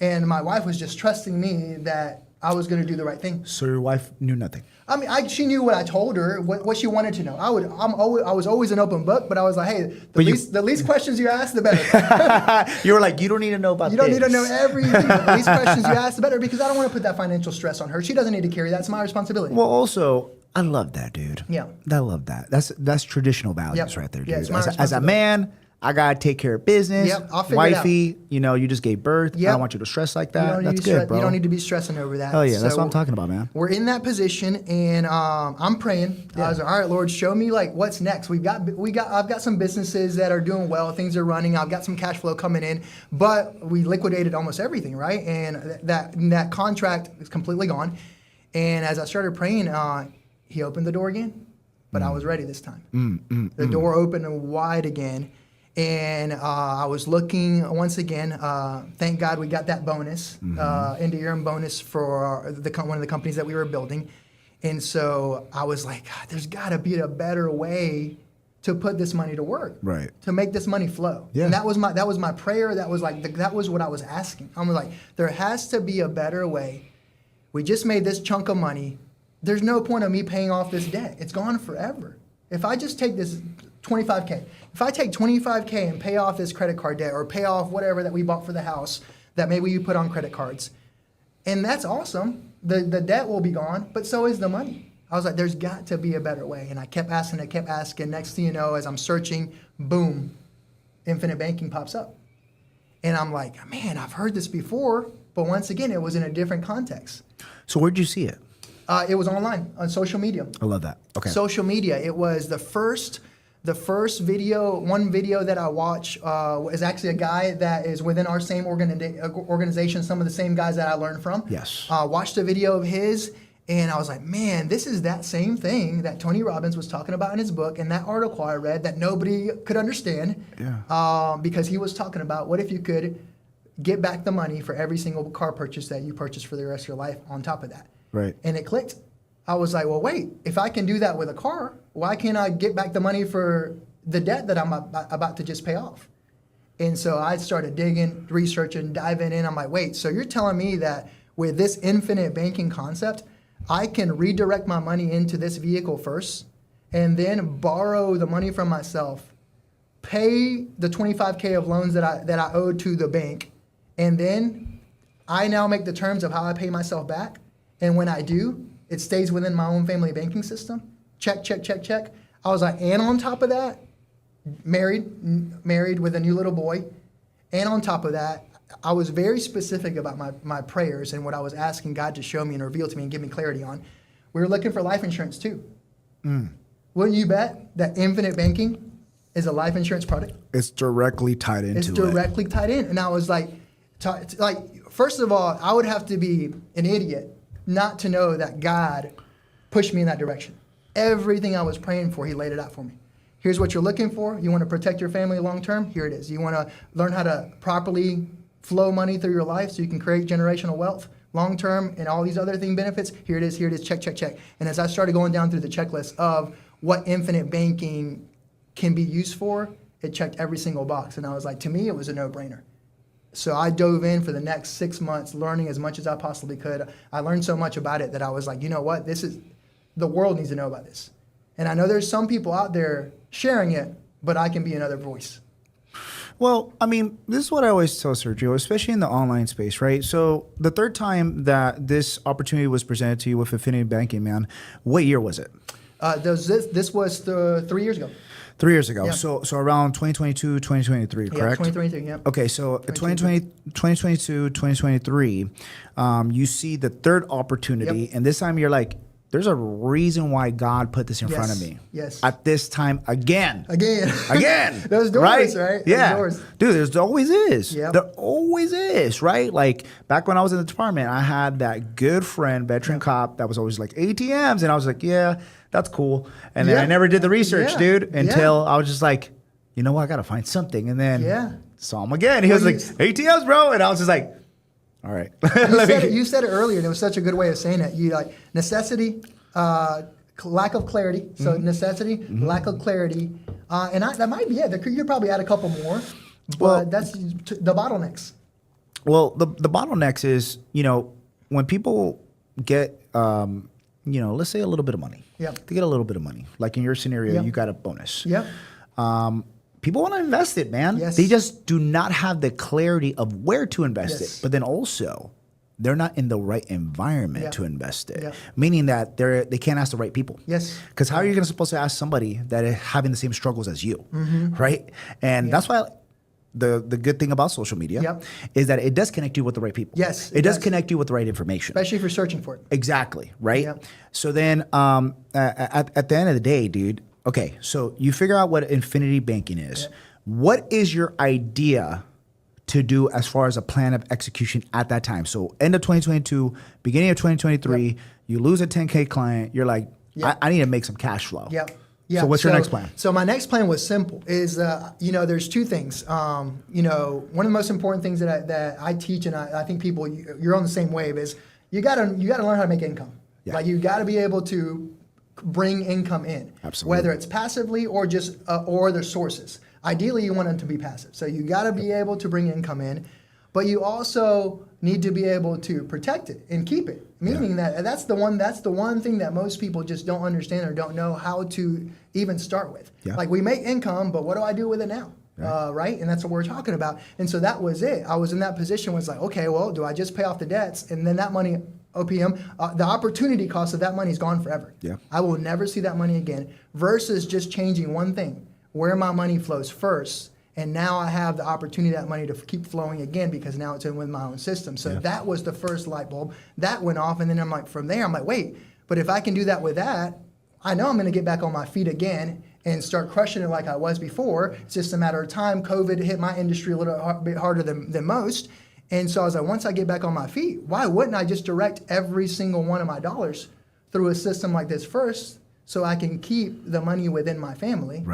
and my wife was just trusting me that I was going to do the right thing. So your wife knew nothing. I mean, she knew what I told her, what she wanted to know. I was always an open book, but I was like, hey, the least questions you ask, the better. You were like, you don't need to know about You don't this. need to know everything. The least questions you ask, the better, because I don't want to put that financial stress on her. She doesn't need to carry that. It's my responsibility. Well, also, I love that, dude. Yeah. I love that. That's traditional values Yep. right there, dude. Yeah, it's my As a responsibility. man, I gotta take care of business. Yep, I'll figure it out. Wifey, you just gave birth. I Yep. don't want you to stress like You that. don't need That's to good, stress- bro. You don't need to be stressing over that. Hell yeah, that's So what I'm talking about, man. We're in that position, and I'm praying. I was like, all right, Lord, show me like what's next. I've got some businesses that are doing well. Things are running. I've got some cash flow coming in, but we liquidated almost everything, right? And that contract is completely gone. And as I started praying, He opened the door again, but I was ready this time. The door opened wide again. And I was looking once again. Thank God we got that bonus, end-of-year bonus for one of the companies that we were building. And so I was like, God, there's got to be a better way to put this money to work, Right. To make this money flow. Yeah. And that was my prayer. That was what I was asking. I was like, there has to be a better way. We just made this chunk of money. There's no point of me paying off this debt. It's gone forever. If I just take this $25K, if I take $25K and pay off this credit card debt or pay off whatever that we bought for the house that maybe you put on credit cards, and that's awesome. The debt will be gone, but so is the money. I was like, there's got to be a better way. And I kept asking. Next thing you know, as I'm searching, boom, infinite banking pops up. And I'm like, man, I've heard this before, but once again, it was in a different context. So where'd you see it? It was online on social media. I love that. Okay. Social media. It was the first video. One video that I watched is actually a guy that is within our same organization. Some of the same guys that I learned from. Yes. Watched a video of his, and I was like, man, this is that same thing that Tony Robbins was talking about in his book and that article I read that nobody could understand. Yeah. Because he was talking about what if you could get back the money for every single car purchase that you purchase for the rest of your life on top of that. Right. And it clicked. I was like, well, wait, if I can do that with a car, why can't I get back the money for the debt that I'm about to just pay off. And so I started digging, researching, diving in. I'm like, wait, so you're telling me that with this infinite banking concept, I can redirect my money into this vehicle first and then borrow the money from myself, pay the $25K of loans that I owed to the bank, and then I now make the terms of how I pay myself back. And when I do, it stays within my own family banking system. Check, check, check, check. I was like, and on top of that, married with a new little boy. And on top of that, I was very specific about my prayers and what I was asking God to show me and reveal to me and give me clarity on. We were looking for life insurance too. Wouldn't you bet that infinite banking is a life insurance product? It's directly tied into it. It's directly tied in. And I was like, first of all, I would have to be an idiot not to know that God pushed me in that direction. Everything I was praying for, he laid it out for me. Here's what you're looking for. You want to protect your family long term? Here it is. You want to learn how to properly flow money through your life so you can create generational wealth long term and all these other benefits? Here it is. Here it is. Check, check, check. And as I started going down through the checklist of what infinite banking can be used for, it checked every single box. And I was like, to me, it was a no-brainer. So I dove in for the next 6 months, learning as much as I possibly could. I learned so much about it that I was like, you know what? The world needs to know about this. And I know there's some people out there sharing it, but I can be another voice. Well, I mean, this is what I always tell Sergio, especially in the online space, right? So the third time that this opportunity was presented to you with Affinity Banking, man, what year was it? This was 3 years ago. 3 years ago. Yeah. So around 2022, 2023, correct? Yeah, 2023, yeah. Okay, so 2022, 2023, you see the third opportunity, Yep. and this time you're like, there's a reason why God put this in front of me. Yes. At this time again. Again. Those Those doors, right? Yeah. Those doors. Dude, there's always is. Yep. There always is, right? Like back when I was in the department, I had that good friend, veteran cop, that was always like ATMs. And I was like, yeah, that's cool. And then I never did the research, dude, until I was just like, you know what? I got to find something. And then saw him again. He was like, ATMs, bro. And I was just like, all right. You said it earlier, and it was such a good way of saying it. You like necessity, lack of clarity. So necessity, lack of clarity, and that might be it. You could probably add a couple more, but that's the bottlenecks. Well, the bottlenecks is, when people get, let's say a little bit of money. Yeah. They get a little bit of money. Like in your scenario, you got a bonus. Yeah. People want to invest it, man. Yes. They just do not have the clarity of where to invest Yes. it. But then also, they're not in the right environment to invest it. Yeah. Meaning that they can't ask the right people. Yes. Because how are you supposed to ask somebody that is having the same struggles as you, right? And that's why the good thing about social media is that it does connect you with the right people. Yes, it does connect you with the right information. Especially if you're searching for it. Exactly, right? Yep. So then at the end of the day, dude, okay, so you figure out what infinity banking is. Yep. What is your idea to do as far as a plan of execution at that time? So end of 2022, beginning of 2023, you lose a 10K client. You're like, I need to make some cash flow. Yep. Yeah. So what's your next plan? So my next plan was simple. There's two things. One of the most important things that I teach, and I think people, you're on the same wave, is you gotta learn how to make income. Yeah. Like you gotta be able to bring income in. Absolutely. Whether it's passively or just or their sources. Ideally, you want them to be passive. So you gotta be able to bring income in, but you also need to be able to protect it and keep it. Meaning that's the one thing that most people just don't understand or don't know how to even start with. Yeah. Like we make income, but what do I do with it now? Right? And that's what we're talking about. And so that was it. I was in that position was like, okay, well, do I just pay off the debts and then that money, OPM, the opportunity cost of that money is gone forever. Yeah. I will never see that money again versus just changing one thing, where my money flows first. And now I have the opportunity of that money to keep flowing again because now it's in with my own system. So that was the first light bulb. That went off. And then I'm like, from there, I'm like, wait, but if I can do that with that, I know I'm going to get back on my feet again and start crushing it like I was before. It's just a matter of time. COVID hit my industry a little bit harder than most. And so I was like, once I get back on my feet, why wouldn't I just direct every single one of my dollars through a system like this first so I can keep the money within my family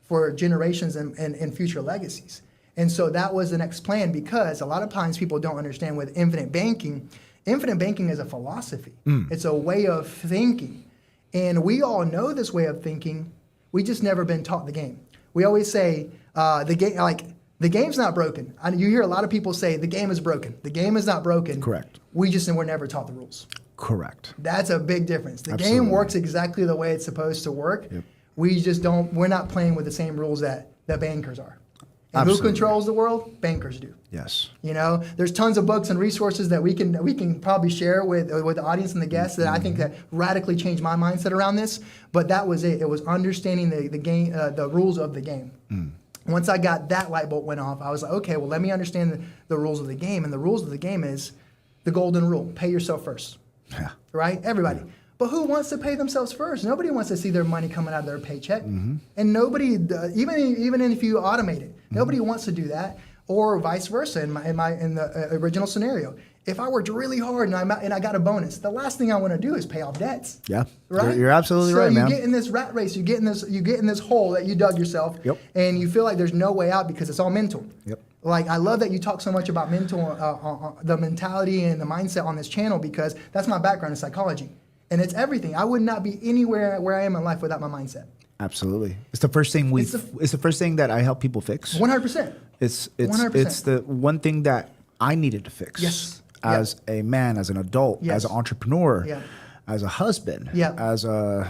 for generations and future legacies? And so that was the next plan because a lot of times people don't understand with infinite banking is a philosophy. It's a way of thinking. And we all know this way of thinking. We just never been taught the game. We always say the game's not broken. You hear a lot of people say the game is broken. The game is not broken. Correct. We're never taught the rules. Correct. That's a big difference. The Absolutely. game works exactly the way it's supposed to work. Yep. We're not playing with the same rules that bankers are. And Absolutely. who controls the world? Bankers do. Yes. You know, there's tons of books and resources that we can probably share with the audience and the guests that I think that radically changed my mindset around this. But that was it. It was understanding the game, the rules of the game. Once I got that light bulb went off, I was like, okay, well, let me understand the rules of the game. And the rules of the game is the golden rule: pay yourself first. Yeah. Right? Everybody. Yeah. But who wants to pay themselves first? Nobody wants to see their money coming out of their paycheck. And nobody, even if you automate it, nobody wants to do that. Or vice versa in the original scenario. If I worked really hard and I got a bonus, the last thing I want to do is pay off debts. Yeah. Right? You're absolutely right, man. So you get in this rat race, you get in this hole that you dug yourself, Yep. and you feel like there's no way out because it's all mental. Yep. Like, I love that you talk so much about the mentality and the mindset on this channel, because that's my background in psychology. And it's everything. I would not be anywhere where I am in life without my mindset. Absolutely. It's the first thing it's the first thing that I help people fix. 100%. It's 100%. It's the one thing that I needed to fix. Yes. As a man, as an adult, Yes. as an entrepreneur, Yeah. as a husband, Yeah. as a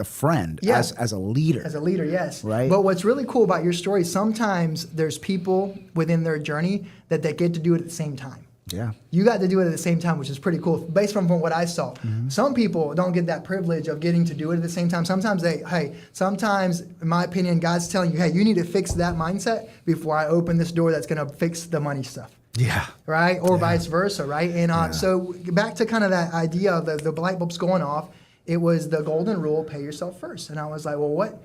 friend, Yeah. as a leader. As a leader, yes. Right. But what's really cool about your story, sometimes there's people within their journey that they get to do it at the same time. Yeah. You got to do it at the same time, which is pretty cool, based from what I saw. Some people don't get that privilege of getting to do it at the same time. Sometimes sometimes, in my opinion, God's telling you, hey, you need to fix that mindset before I open this door that's going to fix the money stuff. Yeah. Right? Or vice versa, right? And so back to kind of that idea of the light bulbs going off, it was the golden rule: pay yourself first. And I was like, well, what?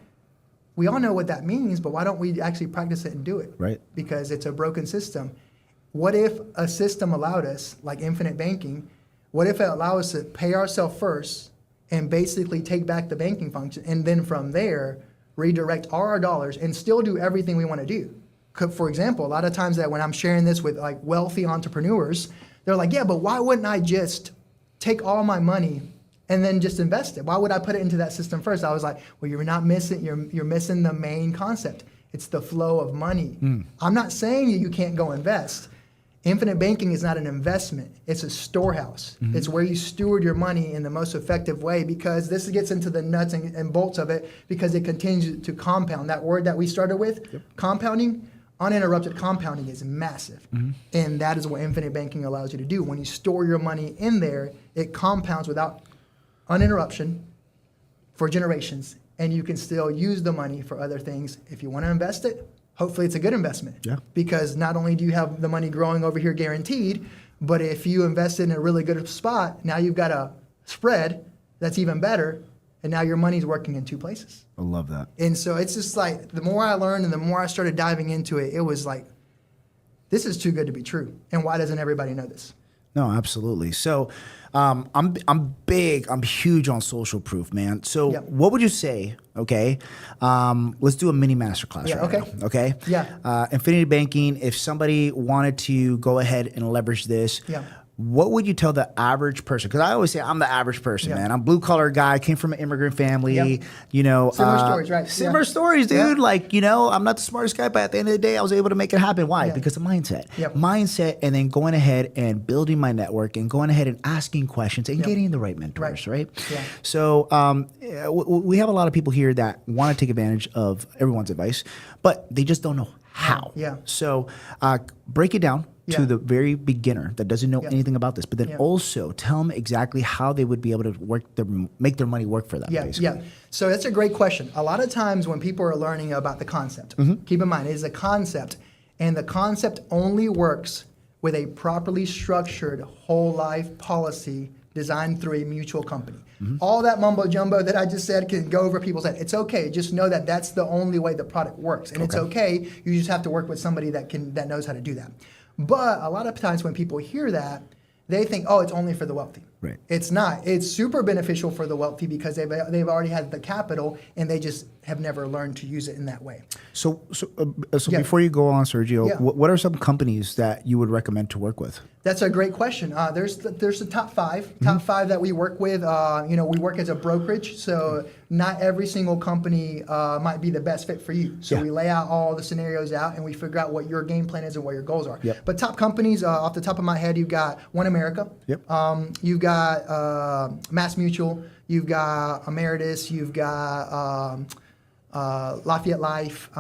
We all know what that means, but why don't we actually practice it and do it? Right. Because it's a broken system. What if a system allowed us, like infinite banking, what if it allowed us to pay ourselves first and basically take back the banking function, and then from there redirect all our dollars and still do everything we want to do? For example, a lot of times that when I'm sharing this with like wealthy entrepreneurs, they're like, yeah, but why wouldn't I just take all my money and then just invest it? Why would I put it into that system first? I was like, well, you're missing the main concept. It's the flow of money. I'm not saying you can't go invest. Infinite banking is not an investment. It's a storehouse. It's where you steward your money in the most effective way, because this gets into the nuts and bolts of it, because it continues to compound. That word that we started with, compounding, uninterrupted compounding, is massive. And that is what infinite banking allows you to do. When you store your money in there, it compounds without uninterruption for generations, and you can still use the money for other things. If you want to invest it, hopefully it's a good investment. Yeah. Because not only do you have the money growing over here guaranteed, but if you invest in a really good spot, now you've got a spread that's even better, and now your money's working in two places. I love that. And so it's just like, the more I learned and the more I started diving into it, it was like, this is too good to be true. And why doesn't everybody know this? No, absolutely. So I'm huge on social proof, man. So what would you say, okay, let's do a mini masterclass now, okay? Yeah. Infinity banking, if somebody wanted to go ahead and leverage this, what would you tell the average person? Because I always say I'm the average person, man. I'm a blue-collar guy, came from an immigrant family, you know. Similar stories, right? Similar stories, dude. Like, you know, I'm not the smartest guy, but at the end of the day, I was able to make it happen. Why? Because of mindset. Mindset, and then going ahead and building my network and going ahead and asking questions and getting the right mentors, right? So we have a lot of people here that want to take advantage of everyone's advice, but they just don't know how. So break it down to the very beginner that doesn't know anything about this, but then also tell them exactly how they would be able to make their money work for them. So that's a great question. A lot of times when people are learning about the concept, keep in mind, it is a concept, and the concept only works with a properly structured whole life policy designed through a mutual company. All that mumbo jumbo that I just said can go over people's head. It's okay. Just know that that's the only way the product works, and it's okay. You just have to work with somebody that knows how to do that. But a lot of times when people hear that, they think, oh, it's only for the wealthy. Right. It's not. It's super beneficial for the wealthy because they've already had the capital and they just have never learned to use it in that way. So Yeah. before you go on, Sergio, Yeah. what are some companies that you would recommend to work with? That's a great question. There's the top five that we work with. We work as a brokerage, so not every single company might be the best fit for you. So Yeah. we lay out all the scenarios out and we figure out what your game plan is and what your goals are. Yep. But top companies, off the top of my head, you've got One America. Yep. You've got Mass Mutual. You've got Emeritus. You've got Lafayette Life.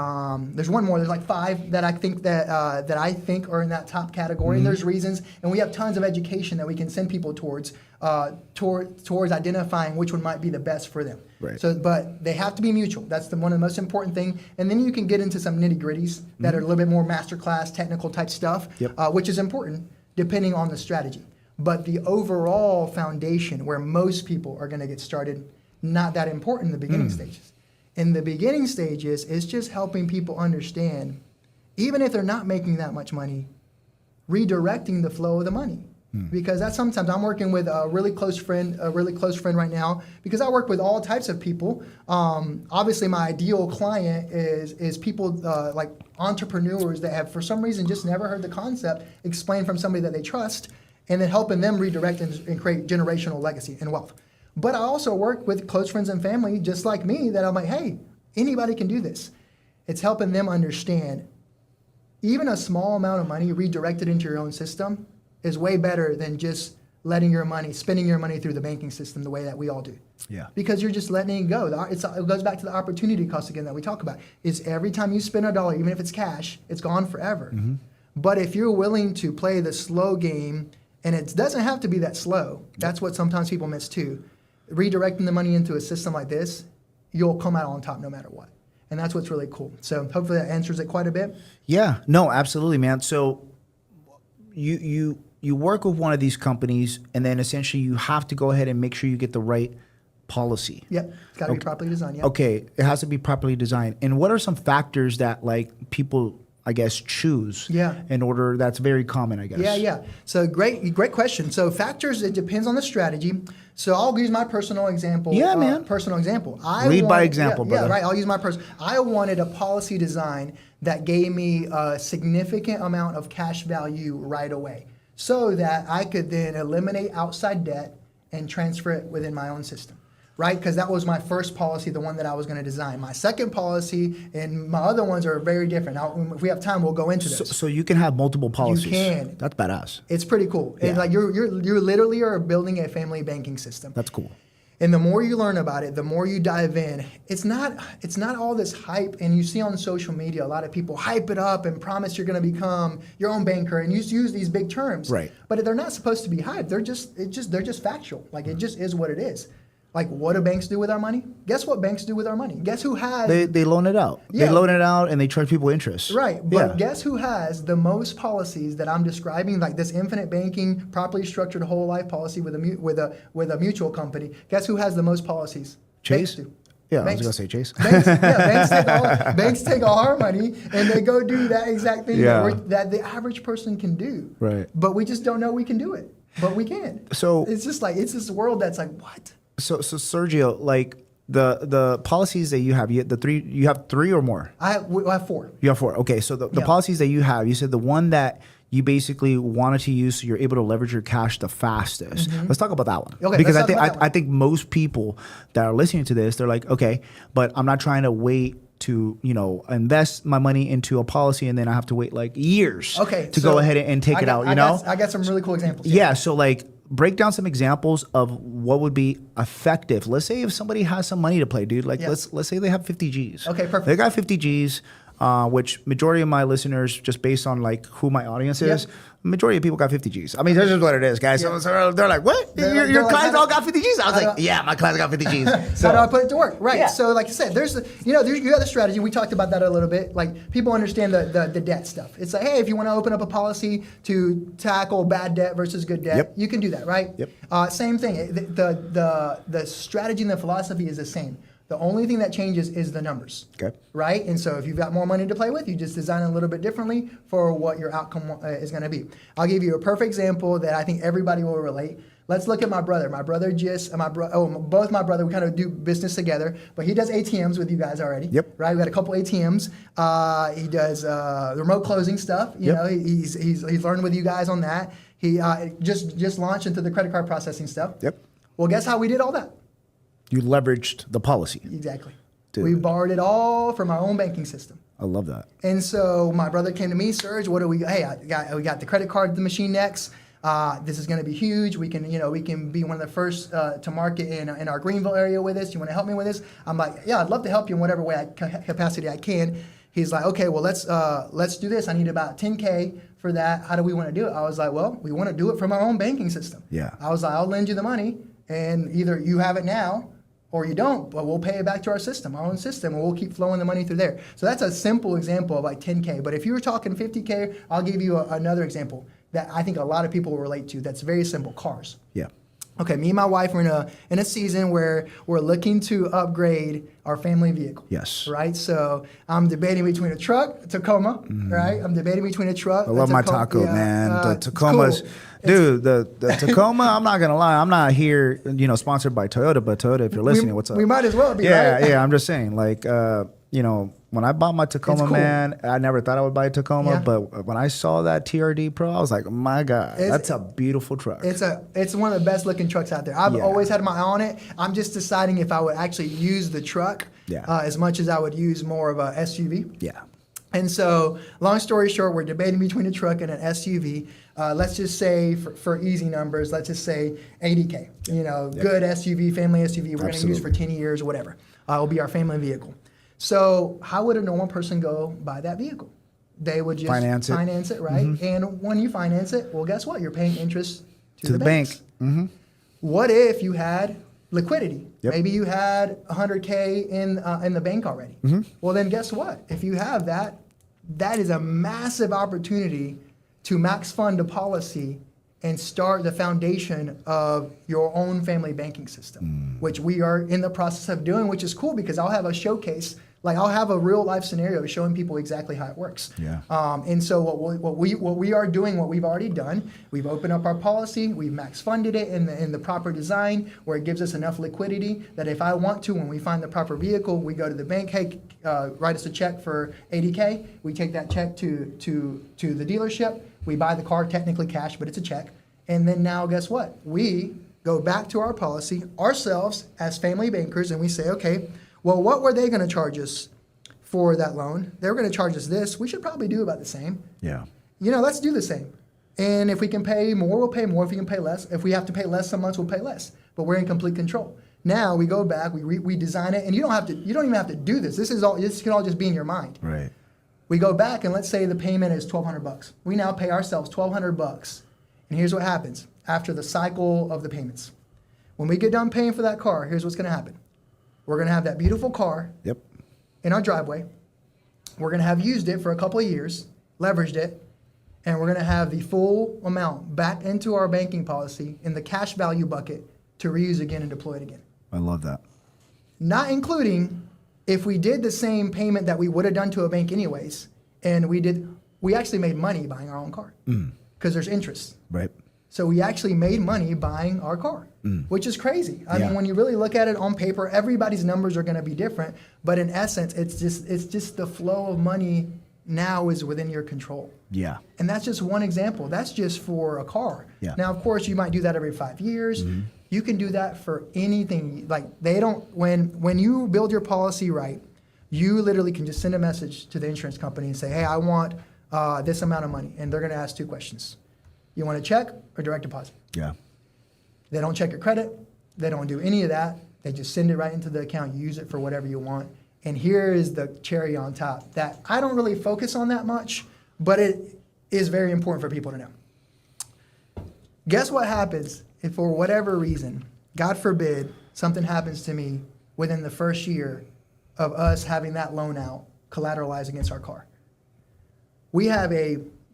There's one more. There's like five that I think that I think are in that top category. And there's reasons, and we have tons of education that we can send people towards identifying which one might be the best for them. Right. So, but they have to be mutual. That's one of the most important thing. And then you can get into some nitty gritties that are a little bit more masterclass, technical type stuff, Yep. which is important depending on the strategy. But the overall foundation where most people are going to get started, not that important in the beginning stages. In the beginning stages, it's just helping people understand, even if they're not making that much money, redirecting the flow of the money. Because that's sometimes I'm working with a really close friend right now, because I work with all types of people. Obviously, my ideal client is people like entrepreneurs that have, for some reason, just never heard the concept explained from somebody that they trust, and then helping them redirect and create generational legacy and wealth. But I also work with close friends and family, just like me, that I'm like, hey, anybody can do this. It's helping them understand even a small amount of money redirected into your own system is way better than just spending your money through the banking system the way that we all do. Yeah. Because you're just letting it go. It goes back to the opportunity cost again that we talk about. Is every time you spend a dollar, even if it's cash, it's gone forever. But if you're willing to play the slow game, and it doesn't have to be that slow, that's what sometimes people miss too. Redirecting the money into a system like this, you'll come out on top no matter what. And that's what's really cool. So hopefully that answers it quite a bit. Yeah, no, absolutely, man. So you work with one of these companies, and then essentially you have to go ahead and make sure you get the right policy. Yep, it's got to be properly designed. Yep. Okay, it has to be properly designed. And what are some factors that like people, I guess, choose? Yeah. In order, that's very common, I guess. Yeah. So great question. So factors, it depends on the strategy. So I'll use my personal example. Yeah, man. Personal example. Lead by example, brother. Yeah, right. I'll use my I wanted a policy design that gave me a significant amount of cash value right away, so that I could then eliminate outside debt and transfer it within my own system. Right? Because that was my first policy, the one that I was going to design. My second policy and my other ones are very different. Now, if we have time, we'll go into this. So you can have multiple policies. You can. That's badass. It's pretty cool. Yeah. And like you're literally are building a family banking system. That's cool. And the more you learn about it, the more you dive in. It's not all this hype, and you see on social media a lot of people hype it up and promise you're going to become your own banker and use these big terms. Right. But they're not supposed to be hype. They're just factual. Like it just is what it is. Like, what do banks do with our money? Guess what banks do with our money? Guess who has... They loan it out. Yeah. They loan it out and they charge people interest. Right, but Yeah. guess who has the most policies that I'm describing, like this infinite banking, properly structured whole life policy with a mutual company? Guess who has the most policies? Chase? Banks do. Yeah, Banks. I was going to say Chase. Banks take all our money and they go do that exact thing Yeah. that the average person can do. Right. But we just don't know we can do it. But we can. So- it's just like, it's this world that's like, what? So Sergio, like the policies that you have, you have three or more? I have four. You have four. Okay, so the Yeah. policies that you have, you said the one that you basically wanted to use so you're able to leverage your cash the fastest. Let's talk about that one. Okay, because let's talk about that one. I think most people that are listening to this, they're like, okay, but I'm not trying to wait to invest my money into a policy and then I have to wait like years to go ahead and take it out. I got some really cool examples. Yeah, so like break down some examples of what would be effective. Let's say if somebody has some money to play, dude. Like let's say they have 50 G's. Okay, perfect. They got 50 G's, which majority of my listeners, just based on like who my audience is, majority of people got 50 G's. I mean, that's just what it is, guys. Yeah. So they're like, what? Your clients all got 50 G's? I was like, yeah, my clients got 50 G's. So how do I put it to work? Right. Yeah. So like I said, you got the strategy. We talked about that a little bit. Like people understand the debt stuff. It's like, hey, if you want to open up a policy to tackle bad debt versus good debt, you can do that, right? Yep. Same thing. The strategy and the philosophy is the same. The only thing that changes is the numbers. Okay. Right? And so if you've got more money to play with, you just design it a little bit differently for what your outcome is going to be. I'll give you a perfect example that I think everybody will relate. Let's look at my brother. Both my brother, we kind of do business together, but he does ATMs with you guys already. Yep. Right. We got a couple ATMs. He does remote closing stuff. You know, he's learned with you guys on that. He just launched into the credit card processing stuff. Yep. Well, guess how we did all that? You leveraged the policy. Exactly. Dude. We borrowed it all from our own banking system. I love that. And so my brother came to me, Serge, what do we? Hey, we got the credit card, the machine next. This is going to be huge. We can be one of the first to market in our Greenville area with this. You want to help me with this? I'm like, yeah, I'd love to help you in whatever way capacity I can. He's like, okay, well let's do this. I need about $10K for that. How do we want to do it? I was like, well, we want to do it from our own banking system. Yeah. I was like, I'll lend you the money, and either you have it now or you don't, but we'll pay it back to our system, our own system, and we'll keep flowing the money through there. So that's a simple example of like 10K. But if you were talking 50K, I'll give you another example that I think a lot of people will relate to. That's very simple: cars. Yeah. Okay, me and my wife are in a season where we're looking to upgrade our family vehicle. Yes. Right. So I'm debating between a truck, a Tacoma. Right. I'm debating between a truck. I love my taco, man. The it's Tacomas. cool. Dude, the Tacoma, I'm not going to lie. I'm not here, sponsored by Toyota, but Toyota, if you're listening, what's up? We might as well be, yeah, right? Yeah, I'm just saying, when I bought my Tacoma, cool. man, I never thought I would buy a Tacoma, Yeah. but when I saw that TRD Pro, I was like, my God, that's a beautiful truck. It's one of the best looking trucks out there. I've always had my eye on it. I'm just deciding if I would actually use the truck as much as I would use more of a SUV. Yeah. And so, long story short, we're debating between a truck and an SUV. Let's just say, for easy numbers, let's just say 80K. Good SUV, family SUV. We're going to use for 10 years or whatever. Will be our family vehicle. So how would a normal person go buy that vehicle? They would just finance it, right? Mm-hmm. And when you finance it, well, guess what? You're paying interest to the bank. Mm-hmm. What if you had liquidity? Yep. Maybe you had 100K in the bank already. Mm-hmm. Well, then guess what? If you have that, that is a massive opportunity to max fund a policy and start the foundation of your own family banking system, which we are in the process of doing, which is cool because I'll have a showcase. Like I'll have a real life scenario showing people exactly how it works. Yeah. And so what we are doing, what we've already done, we've opened up our policy, we've max funded it in the proper design where it gives us enough liquidity that if I want to, when we find the proper vehicle, we go to the bank, hey, write us a check for 80K. We take that check to the dealership. We buy the car, technically cash, but it's a check. And then now guess what? We go back to our policy ourselves as family bankers and we say, okay, well, what were they going to charge us for that loan? They were going to charge us this. We should probably do about the same. Yeah. Let's do the same. And if we can pay more, we'll pay more. If we can pay less, if we have to pay less some months, we'll pay less. But we're in complete control. Now we go back, we design it, and you don't even have to do this. This can all just be in your mind. Right. We go back and let's say the payment is $1,200. We now pay ourselves $1,200. And here's what happens after the cycle of the payments. When we get done paying for that car, here's what's going to happen. We're going to have that beautiful car in our driveway. We're going to have used it for a couple of years, leveraged it, and we're going to have the full amount back into our banking policy in the cash value bucket to reuse again and deploy it again. I love that. Not including if we did the same payment that we would have done to a bank anyways, and we actually made money buying our own car because there's interest. Right. So we actually made money buying our car, which is crazy. I mean, when you really look at it on paper, everybody's numbers are going to be different, but in essence, it's just the flow of money now is within your control. Yeah. And that's just one example. That's just for a car. Yeah. Now, of course, you might do that every 5 years. Mm-hmm. You can do that for anything. Like when you build your policy right, you literally can just send a message to the insurance company and say, hey, I want this amount of money. And they're going to ask 2 questions. You want a check or direct deposit? Yeah. They don't check your credit. They don't do any of that. They just send it right into the account. You use it for whatever you want. And here is the cherry on top that I don't really focus on that much, but it is very important for people to know. Guess what happens if for whatever reason, God forbid, something happens to me within the first year of us having that loan out collateralized against our car? We have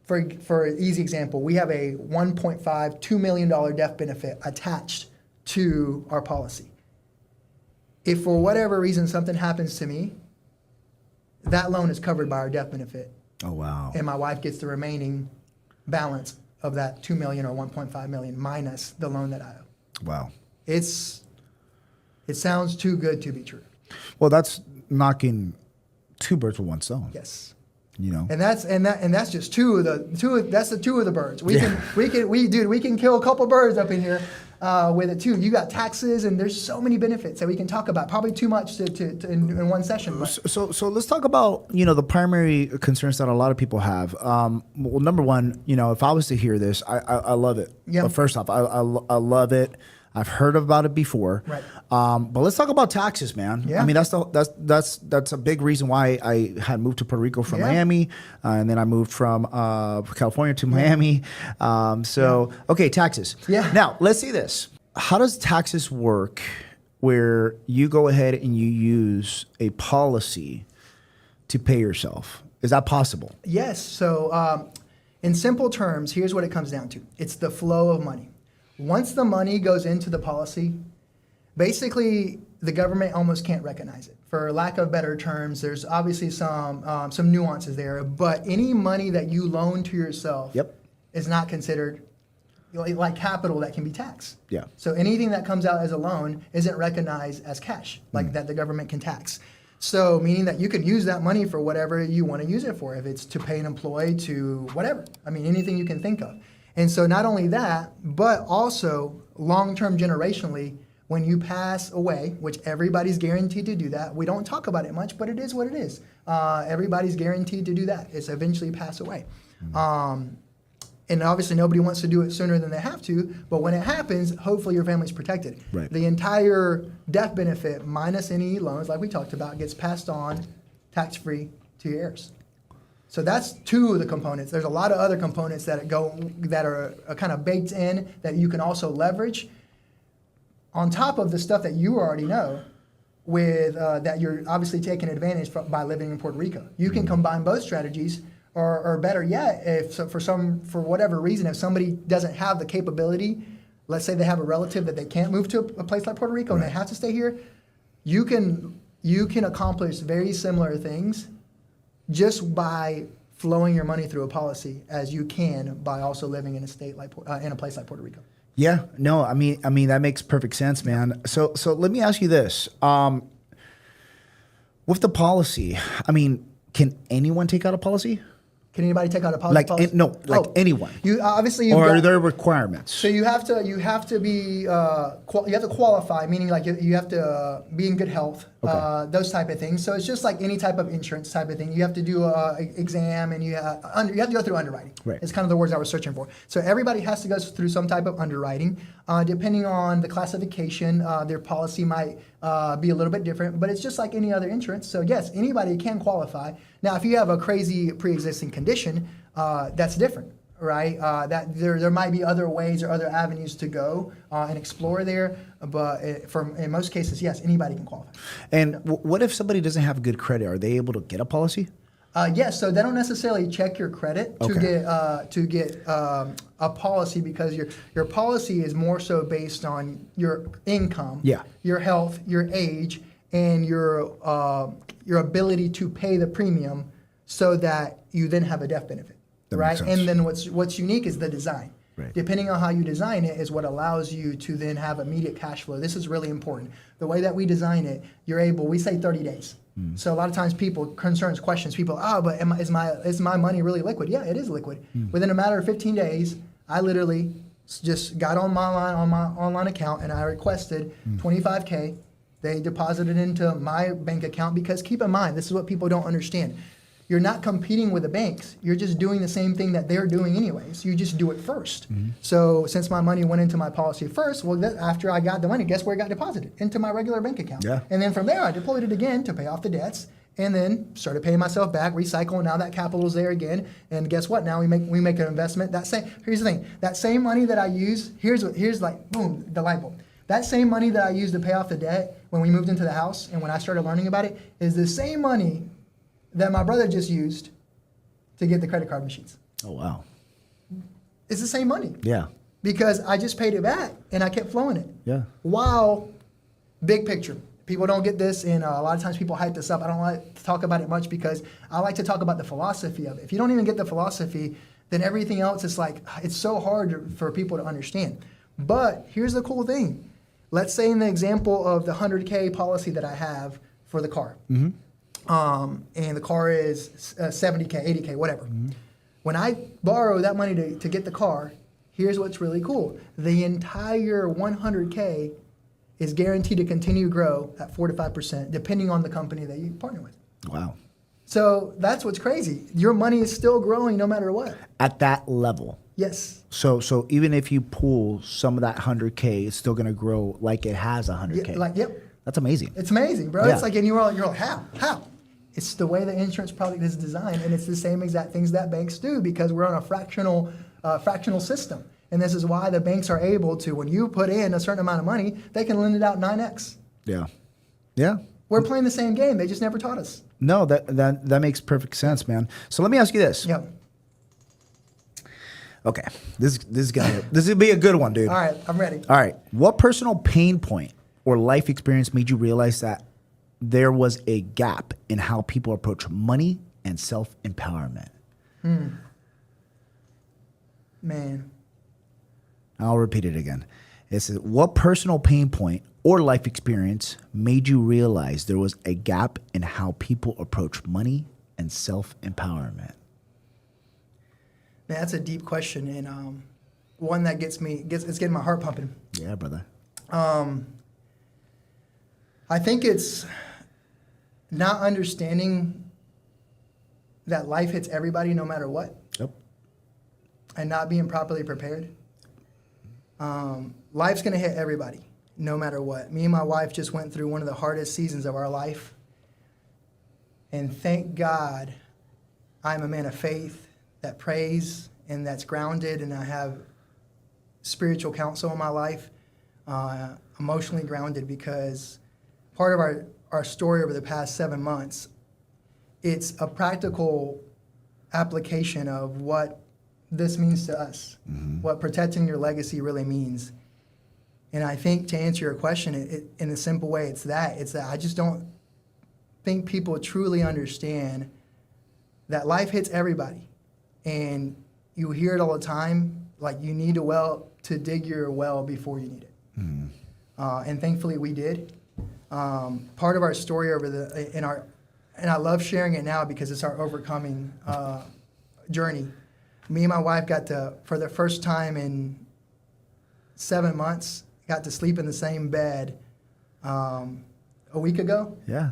for an easy example, we have a $1.5, $2 million death benefit attached to our policy. If for whatever reason something happens to me, that loan is covered by our death benefit. Oh, wow. And my wife gets the remaining balance of that $2 million or $1.5 million minus the loan that I owe. Wow. It sounds too good to be true. Well, that's knocking two birds with one stone. Yes. You know. And that's just two of the birds. We can kill a couple birds up in here with it too. You got taxes, and there's so many benefits that we can talk about. Probably too much in one session. But. So let's talk about the primary concerns that a lot of people have. Well, number one, if I was to hear this, I love it. Yeah. But first off, I love it. I've heard about it before. Right. But let's talk about taxes, man. Yeah. I mean, that's a big reason why I had moved to Puerto Rico from Miami, and then I moved from California to Miami. Okay, taxes. Yeah. Now, let's see this. How does taxes work where you go ahead and you use a policy to pay yourself? Is that possible? Yes. So in simple terms, here's what it comes down to. It's the flow of money. Once the money goes into the policy, basically the government almost can't recognize it. For lack of better terms, there's obviously some nuances there, but any money that you loan to yourself is not considered like capital that can be taxed. Yeah. So anything that comes out as a loan isn't recognized as cash, like that the government can tax. So meaning that you can use that money for whatever you want to use it for, if it's to pay an employee, to whatever. I mean, anything you can think of. And so not only that, but also long-term generationally, when you pass away, which everybody's guaranteed to do that. We don't talk about it much, but it is what it is. Everybody's guaranteed to do that. It's eventually pass away. And obviously nobody wants to do it sooner than they have to, but when it happens, hopefully your family's protected. Right. The entire death benefit minus any loans, like we talked about, gets passed on tax-free to your heirs. So that's two of the components. There's a lot of other components that are kind of baked in that you can also leverage on top of the stuff that you already know with that you're obviously taking advantage by living in Puerto Rico. You can combine both strategies, or better yet, if for whatever reason, if somebody doesn't have the capability, let's say they have a relative that they can't move to a place like Puerto Rico and they have to stay here, you can accomplish very similar things just by flowing your money through a policy as you can by also living in a state like in a place like Puerto Rico. Yeah, no, I mean that makes perfect sense, man. So let me ask you this: with the policy, I mean, can anyone take out a policy? Can anybody take out a policy? Anyone. You obviously, or are there requirements? So you have to be you have to qualify, meaning like you have to be in good health, those type of things. So it's just like any type of insurance type of thing. You have to do a exam, and you have to go through underwriting. Right. It's kind of the words I was searching for. So everybody has to go through some type of underwriting. Depending on the classification, their policy might be a little bit different, but it's just like any other insurance. So yes, anybody can qualify. Now, if you have a crazy pre-existing condition, that's different, right? That there might be other ways or other avenues to go and explore there, but in most cases, yes, anybody can qualify. And what if somebody doesn't have good credit? Are they able to get a policy? Yes, so they don't necessarily check your credit to get a policy, because your policy is more so based on your income, your health, your age, and your ability to pay the premium, so that you then have a death benefit, right? And then what's unique is the design. Right. Depending on how you design it is what allows you to then have immediate cash flow. This is really important. The way that we design it, we say 30 days. So a lot of times questions, but is my money really liquid? Yeah, it is liquid. Within a matter of 15 days, I literally just got on my online account and I requested $25K. They deposited into my bank account, because keep in mind, this is what people don't understand. You're not competing with the banks. You're just doing the same thing that they're doing anyways. You just do it first. So since my money went into my policy first, after I got the money, guess where it got deposited? Into my regular bank account. Yeah. And then from there, I deployed it again to pay off the debts, and then started paying myself back, recycle, and now that capital is there again. And guess what? Now we make an investment. Here's the thing. That same money that I use, here's like, boom, the light bulb. That same money that I used to pay off the debt when we moved into the house and when I started learning about it is the same money that my brother just used to get the credit card machines. Oh, wow. It's the same money. Yeah. Because I just paid it back and I kept flowing it. Yeah. Wow. Big picture. People don't get this, and a lot of times people hype this up. I don't like to talk about it much because I like to talk about the philosophy of it. If you don't even get the philosophy, then everything else is like, it's so hard for people to understand. But here's the cool thing. Let's say in the example of the 100K policy that I have for the car, and the car is 70K, 80K, whatever. When I borrow that money to get the car, here's what's really cool. The entire 100K is guaranteed to continue to grow at 4 to 5%, depending on the company that you partner with. Wow. So that's what's crazy. Your money is still growing no matter what. At that level. Yes. So even if you pull some of that 100K, it's still going to grow like it has 100K. Yep. That's amazing. It's amazing, bro. Yeah. It's like, and you're like, how? It's the way the insurance product is designed, and it's the same exact things that banks do because we're on a fractional system. And this is why the banks are able to, when you put in a certain amount of money, they can lend it out 9x. Yeah. Yeah. We're playing the same game. They just never taught us. No, that makes perfect sense, man. So let me ask you this. Yep. Okay. This will be a good one, dude. All right, I'm ready. All right. What personal pain point or life experience made you realize that there was a gap in how people approach money and self-empowerment? Man. I'll repeat it again. It says, what personal pain point or life experience made you realize there was a gap in how people approach money and self-empowerment? Man, that's a deep question, and one that it's getting my heart pumping. Yeah, brother. I think it's not understanding that life hits everybody no matter what, Yep. and not being properly prepared. Life's going to hit everybody no matter what. Me and my wife just went through one of the hardest seasons of our life, and thank God I'm a man of faith that prays and that's grounded, and I have spiritual counsel in my life, emotionally grounded, because part of our story over the past 7 months, it's a practical application of what this means to us, what protecting your legacy really means. And I think to answer your question, in a simple way, it's that I just don't think people truly understand that life hits everybody. And you hear it all the time, like you need a well to dig your well before you need it. And thankfully we did. Part of our story and I love sharing it now because it's our overcoming journey. Me and my wife got to, for the first time in 7 months, got to sleep in the same bed a week ago. Yeah.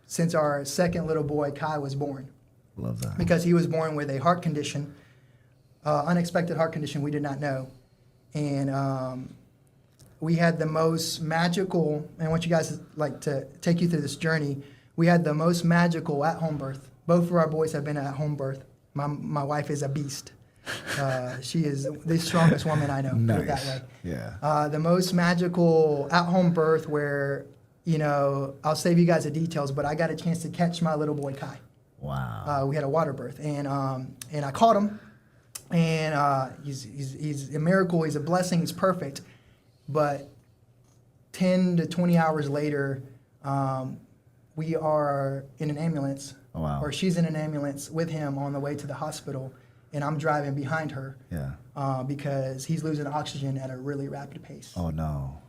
Since our second little boy, Kai, was born. Love that. Because he was born with a heart condition, unexpected heart condition we did not know. And we had the most magical, and I want you guys to take you through this journey. We had the most magical at-home birth. Both of our boys have been at home birth. My wife is a beast. She is the strongest woman I know, put it that way. Yeah. The most magical at-home birth where, I'll save you guys the details, but I got a chance to catch my little boy, Kai. Wow. We had a water birth, and I caught him, and he's a miracle. He's a blessing. He's perfect. But 10 to 20 hours later, we are in an ambulance, or she's in an ambulance with him on the way to the hospital, and I'm driving behind her. Yeah. Because he's losing oxygen at a really rapid pace. Oh no.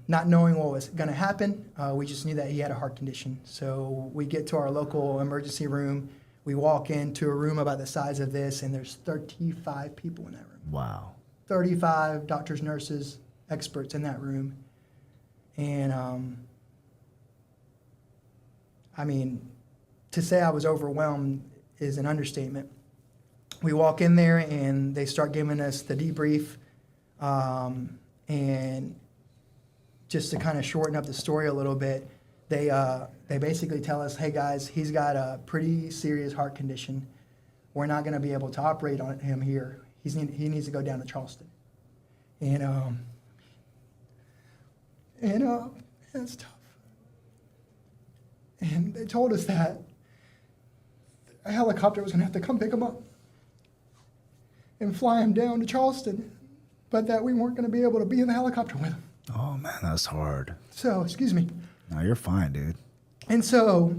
Not knowing what was going to happen, we just knew that he had a heart condition. So we get to our local emergency room. We walk into a room about the size of this, and there's 35 people in that room. Wow. 35 doctors, nurses, experts in that room. And, to say I was overwhelmed is an understatement. We walk in there, and they start giving us the debrief, and just to kind of shorten up the story a little bit, they basically tell us, hey guys, he's got a pretty serious heart condition. We're not going to be able to operate on him here. He needs to go down to Charleston. And it's tough. And they told us that a helicopter was going to have to come pick him up and fly him down to Charleston, but that we weren't going to be able to be in the helicopter with him. Oh man, that's hard. So, excuse me. No, you're fine, dude. And so,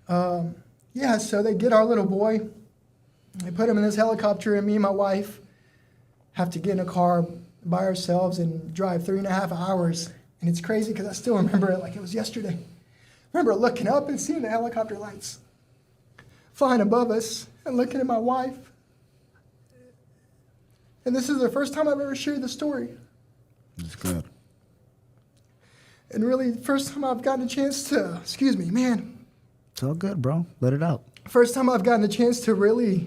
so they get our little boy, they put him in this helicopter, and me and my wife have to get in a car by ourselves and drive 3.5 hours. And it's crazy because I still remember it like it was yesterday. I remember looking up and seeing the helicopter lights flying above us and looking at my wife. And this is the first time I've ever shared the story. That's good. And really, the first time I've gotten a chance to, man. It's all good, bro. Let it out. First time I've gotten a chance to really,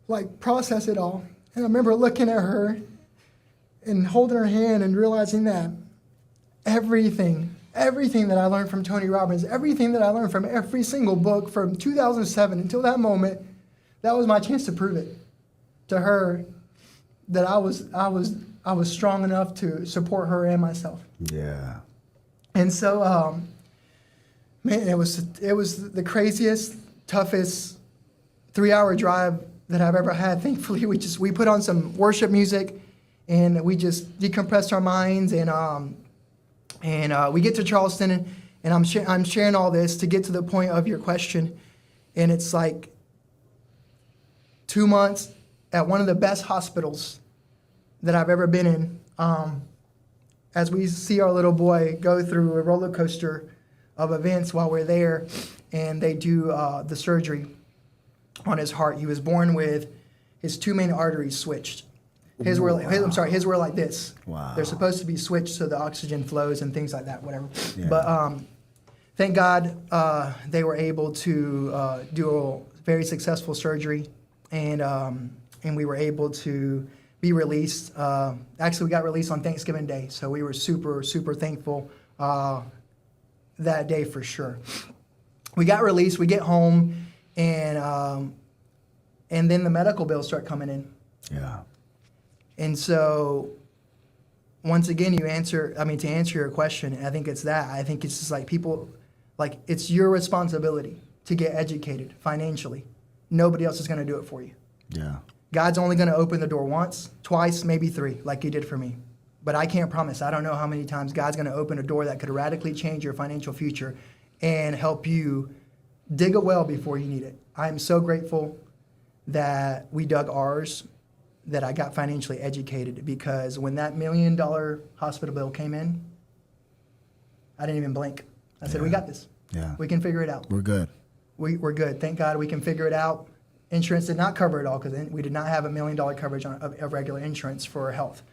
like, process it all. And I remember looking at her and holding her hand and realizing that everything that I learned from Tony Robbins, everything that I learned from every single book from 2007 until that moment, that was my chance to prove it to her that I was strong enough to support her and myself. Yeah. And so, man, it was the craziest, toughest 3-hour drive that I've ever had. Thankfully, we put on some worship music, and we just decompressed our minds, and we get to Charleston, and I'm sharing all this to get to the point of your question, and it's like 2 months at one of the best hospitals that I've ever been in. As we see our little boy go through a roller coaster of events while we're there, and they do the surgery on his heart. He was born with his 2 main arteries switched. His were like this. Wow. They're supposed to be switched so the oxygen flows and things like that, whatever. Yeah. But thank God they were able to do a very successful surgery, and we were able to be released. Actually, we got released on Thanksgiving Day, so we were super, super thankful that day for sure. We got released, we get home, and then the medical bills start coming in. Yeah. And so, once again, to answer your question, I think it's that. I think it's just like people, like it's your responsibility to get educated financially. Nobody else is going to do it for you. Yeah. God's only going to open the door once, twice, maybe 3, like he did for me. But I can't promise. I don't know how many times God's going to open a door that could radically change your financial future and help you dig a well before you need it. I'm so grateful that we dug ours, that I got financially educated, because when that $1 million hospital bill came in, I didn't even blink. I said, we got this. Yeah. We can figure it out. We're good. We're good. Thank God we can figure it out. Insurance did not cover it all because we did not have $1 million coverage of regular insurance for health.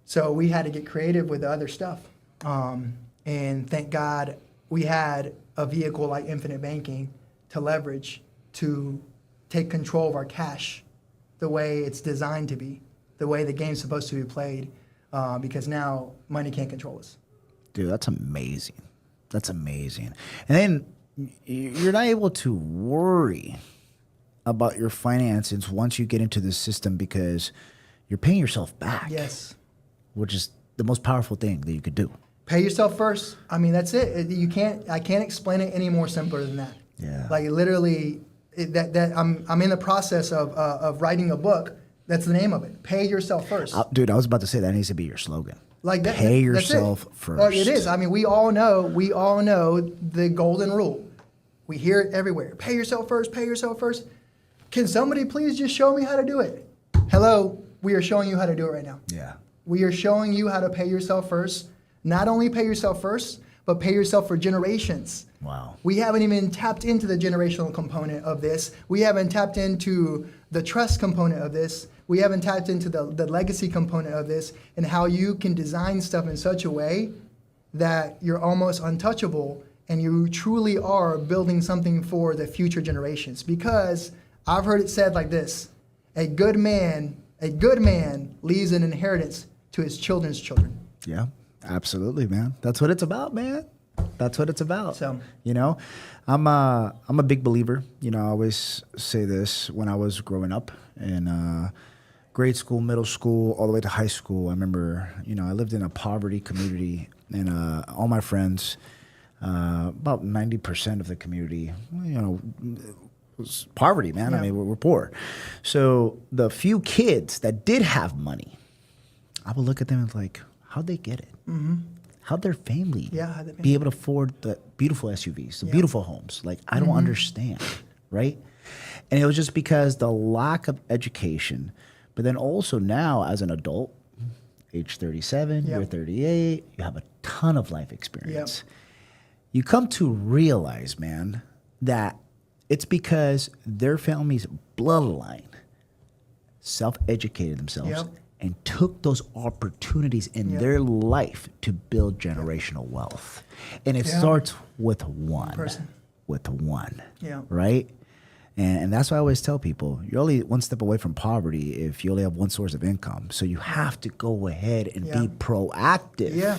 So we had to get creative with the other stuff. And thank God we had a vehicle like Infinite Banking to leverage to take control of our cash the way it's designed to be, the way the game's supposed to be played, because now money can't control us. Dude, that's amazing. That's amazing. And then you're not able to worry about your finances once you get into the system because you're paying yourself back. Yes. Which is the most powerful thing that you could do. Pay yourself first. I mean, that's it. I can't explain it any more simpler than that. Yeah. Like literally, I'm in the process of writing a book. That's the name of it. Pay yourself first. Dude, I was about to say that needs to be your slogan. Like that, Pay that's yourself it. first. Like it is. I mean, we all know the golden rule. We hear it everywhere. Pay yourself first. Pay yourself first. Can somebody please just show me how to do it? Hello, we are showing you how to do it right now. Yeah. We are showing you how to pay yourself first. Not only pay yourself first, but pay yourself for generations. Wow. We haven't even tapped into the generational component of this. We haven't tapped into the trust component of this. We haven't tapped into the legacy component of this, and how you can design stuff in such a way that you're almost untouchable and you truly are building something for the future generations. Because I've heard it said like this: a good man leaves an inheritance to his children's children. Yeah, absolutely, man. That's what it's about, man. That's what it's about. So, you know, I'm a big believer. You know, I always say this when I was growing up in grade school, middle school, all the way to high school. I remember, you know, I lived in a poverty community, and all my friends, about 90% of the community, you know, was poverty, man. Yeah. I mean, we're poor. So the few kids that did have money, I would look at them and like, how'd they get it? Mm-hmm. How'd their family be able to afford the beautiful SUVs, the beautiful homes? Like, I don't understand, right? And it was just because the lack of education, But then also now as an adult, age 37, Yep. you're 38, you have a ton of life experience. Yep. You come to realize, man, that it's because their family's bloodline self-educated themselves Yep. and took those opportunities in Yep. their life to build generational wealth. And it Yeah. starts with one. Person. With one. Yeah. Right? And that's why I always tell people, you're only one step away from poverty if you only have one source of income. So you have to go ahead and Yeah. be proactive Yeah.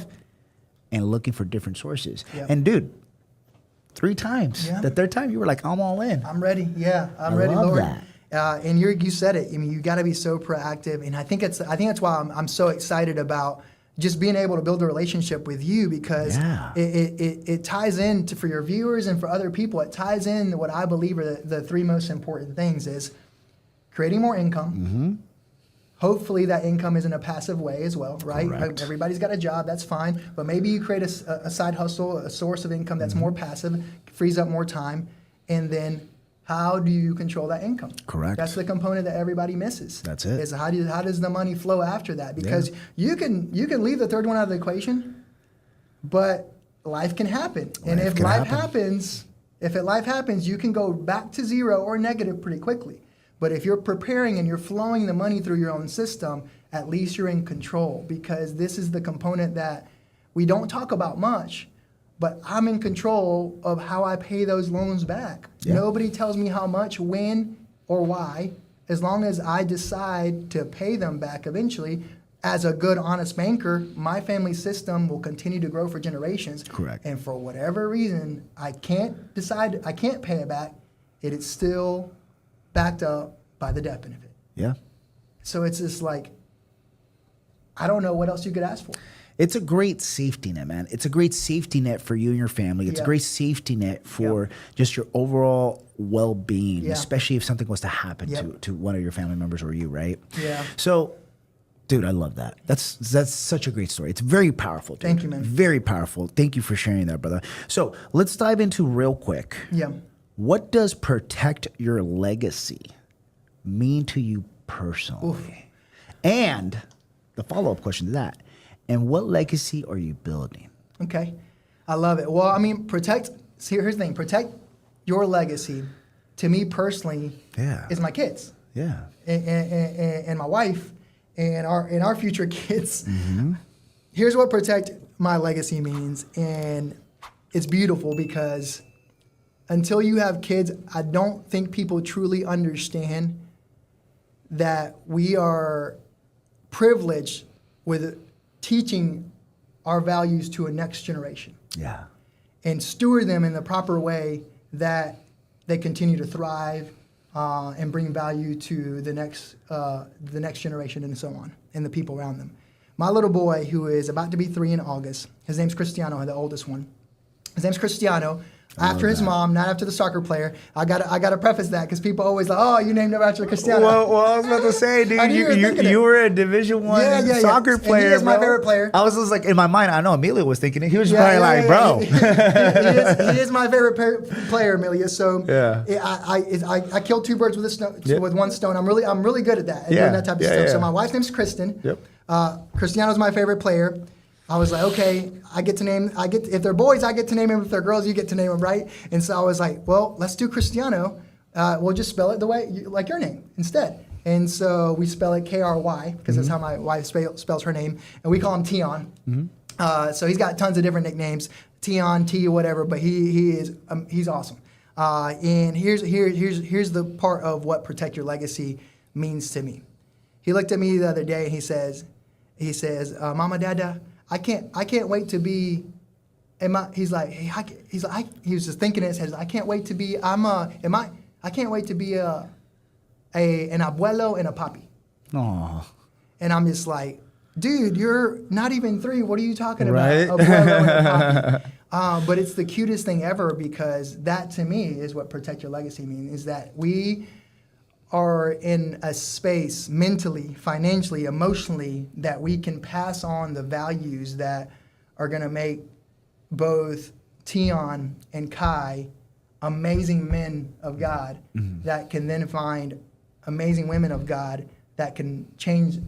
and looking for different sources. Yeah. And dude, 3 times. Yeah. The third time you were like, I'm all in. I'm ready. Yeah, I'm I ready, love Lord. that. And you said it. I mean, you got to be so proactive, and I think that's why I'm so excited about just being able to build a relationship with you, because Yeah. it ties in for your viewers and for other people. It ties in what I believe are the 3 most important things: is creating more income. Mm-hmm. Hopefully that income is in a passive way as well, right? Correct. Everybody's got a job, that's fine. But maybe you create a side hustle, a source of income that's more passive, frees up more time. And then how do you control that income? Correct. That's the component that everybody misses. That's it. Is how does the money flow after that? Because you can leave the third one out of the equation, but life can happen. And Life if can life happen. happens, you can go back to zero or negative pretty quickly. But if you're preparing and you're flowing the money through your own system, at least you're in control, because this is the component that we don't talk about much, but I'm in control of how I pay those loans back. Yeah. Nobody tells me how much, when, or why. As long as I decide to pay them back eventually, as a good, honest banker, my family system will continue to grow for generations. Correct. And for whatever reason, I can't pay it back, it is still backed up by the death benefit. Yeah. So it's just like, I don't know what else you could ask for. It's a great safety net, man. It's a great safety net for you and your family. It's a Yeah. great safety net for just your overall well-being, Yeah. especially if something was to happen Yep. to one of your family members or you, right? Yeah. So, dude, I love that. That's such a great story. It's very powerful, dude. Thank you, man. Very powerful. Thank you for sharing that, brother. So let's dive into real quick. Yeah. What does protect your legacy mean to you personally? Oof. And the follow-up question to that, and what legacy are you building? Okay. I love it. Well, I mean, here's the thing, protect your legacy, to me personally, Yeah. is my kids Yeah. and my wife and our future kids. Mm-hmm. Here's what protect my legacy means. And it's beautiful because until you have kids, I don't think people truly understand that we are privileged with teaching our values to a next generation Yeah. and steward them in the proper way that they continue to thrive and bring value to the next generation and so on, and the people around them. My little boy, who is about to be 3 in August, his name's Cristiano, the oldest one. His name's Cristiano. After his mom, not after the soccer player. I gotta preface that because people always like, oh, you named him after Cristiano. Well, I was about to say, dude, I knew you were thinking it. you were a Division I Yeah. soccer And he player. is my bro. favorite player. I was just like, in my mind, I know Emilio was thinking it. He was probably like, bro. He is my favorite player, Amelia. So Yeah. I killed 2 birds with one stone. I'm really good at that, at Yeah. doing that type of Yeah, stuff. yeah. So my wife's name's Kristen. Yep. Cristiano's my favorite player. I was like, okay, if they're boys, I get to name them. If they're girls, you get to name them, right? And so I was like, well, let's do Cristiano. We'll just spell it the way, like your name instead. And so we spell it K-R-Y, because that's how my wife spells her name. And we call him Tion. So he's got tons of different nicknames, Tion, T, whatever, but he's awesome. And here's the part of what protect your legacy means to me. He looked at me the other day and he says, Mama, Dada, I can't wait to be. He was just thinking in his head. I can't wait to be. I can't wait to be an abuelo and a papi. Aw. And I'm just like, dude, you're not even 3. What are you talking about? Right? Abuelo and a papi. But it's the cutest thing ever, because that to me is what protect your legacy means, is that we are in a space mentally, financially, emotionally, that we can pass on the values that are going to make both Tion and Kai amazing men of God that can then find amazing women of God that can change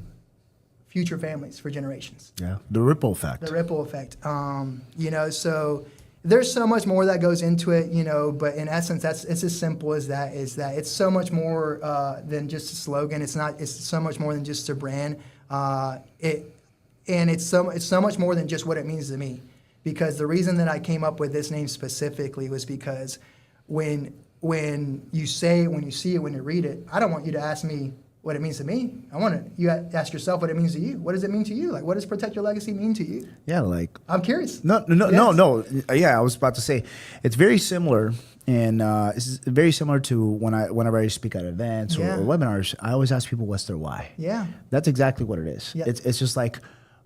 future families for generations. Yeah, the ripple effect. The ripple effect. You know, so there's so much more that goes into it, you know, but in essence, it's as simple as that, is that it's so much more than just a slogan. It's so much more than just a brand. It's so much more than just what it means to me. Because the reason that I came up with this name specifically was because when you say it, when you see it, when you read it, I don't want you to ask me what it means to me. I want you to ask yourself what it means to you. What does it mean to you? Like, what does Protect Your Legacy mean to you? Yeah, like... I'm curious. No. Yeah, I was about to say, it's very similar, and it's very similar to whenever I speak at events or webinars, I always ask people what's their why. Yeah. That's exactly what it is. Yeah. It's just like,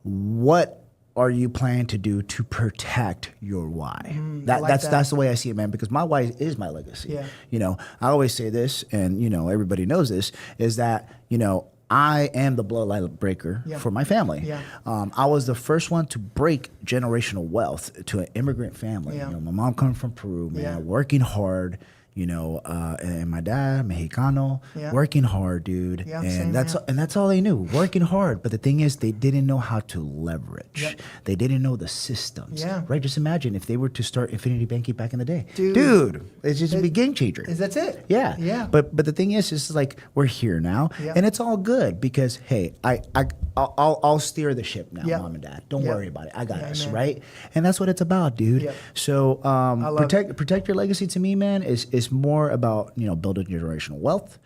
what are you planning to do to protect your why? That's the way I see it, man, because my why is my legacy. Yeah. You know, I always say this, and, you know, everybody knows this, is that, you know, I am the bloodline breaker for my family. Yeah. I was the first one to break generational wealth to an immigrant family. Yeah. You know, my mom coming from Peru, man, working hard. You know, and my dad, Mexicano, working hard, dude. Yeah, and that's all they knew, working hard. But the thing is, they didn't know how to leverage. Yep. They didn't know the systems. Yeah. Right. Just imagine if they were to start Infinity Banking back in the day. Dude, it's just a game changer. That's it. Yeah. Yeah. But the thing is like, we're here now, and it's all good because, hey, I'll steer the ship now, Mom and Dad. Don't worry about it. I got us, right? And that's what it's about, dude. Yep. So protect your legacy to me, man, is more about, you know, building generational wealth.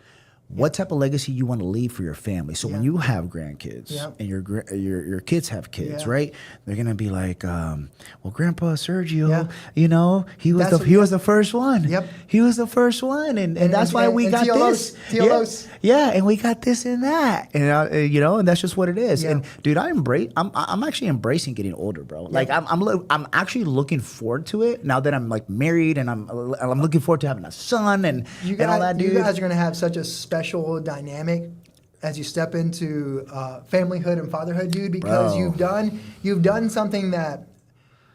What type of legacy you want to leave for your family? So when you have grandkids and your kids have kids, right? They're gonna be like, well, Grandpa Sergio, you know, he was the first one. Yep. He was the first one, and that's why we got this. Yeah, and we got this and that, and you know, and that's just what it is. And dude, I'm actually embracing getting older, bro. Like I'm actually looking forward to it now that I'm like married, and I'm looking forward to having a son and all that, dude. You guys are gonna have such a special dynamic as you step into familyhood and fatherhood, dude, because you've done something that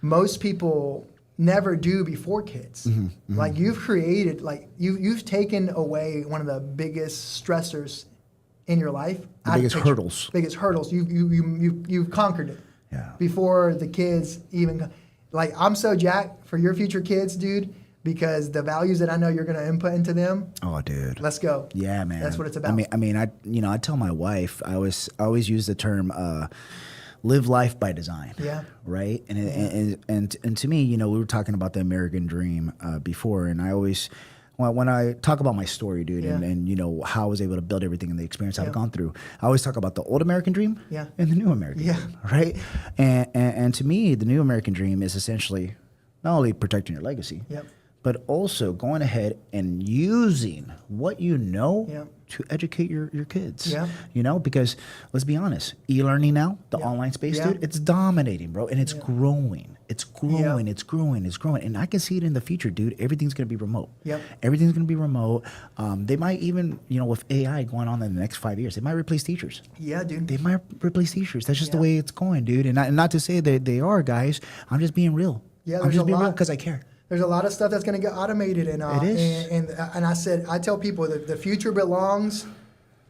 most people never do before kids. Like you've created, like you've taken away one of the biggest stressors in your life. The biggest hurdles. Biggest hurdles. You've conquered it. Yeah. Before the kids even, like, I'm so jacked for your future kids, dude. Because the values that I know you're going to input into them. Oh, dude. Let's go. Yeah, man. That's what it's about. I tell my wife, I always use the term live life by design. Yeah. Right? And to me, you know, we were talking about the American dream before, and I always, when I talk about my story, dude, and you know, how I was able to build everything and the experience I've gone through, I always talk about the old American dream and the new American dream, right? And to me, the new American dream is essentially not only protecting your legacy, but also going ahead and using what you know to educate your kids. Yeah. You know, because let's be honest, e-learning now, the online space, dude, it's dominating, bro, and it's growing. It's growing, it's growing, it's growing. And I can see it in the future, dude. Everything's going to be remote. Yep. Everything's going to be remote. They might even, you know, with AI going on in the next 5 years, they might replace teachers. Yeah, dude. They might replace teachers. That's just the way it's going, dude. And not to say that they are, guys. I'm just being real. Yeah, I'm just being real because I care. There's a lot of stuff that's going to get automated, and it is. And I tell people that the future belongs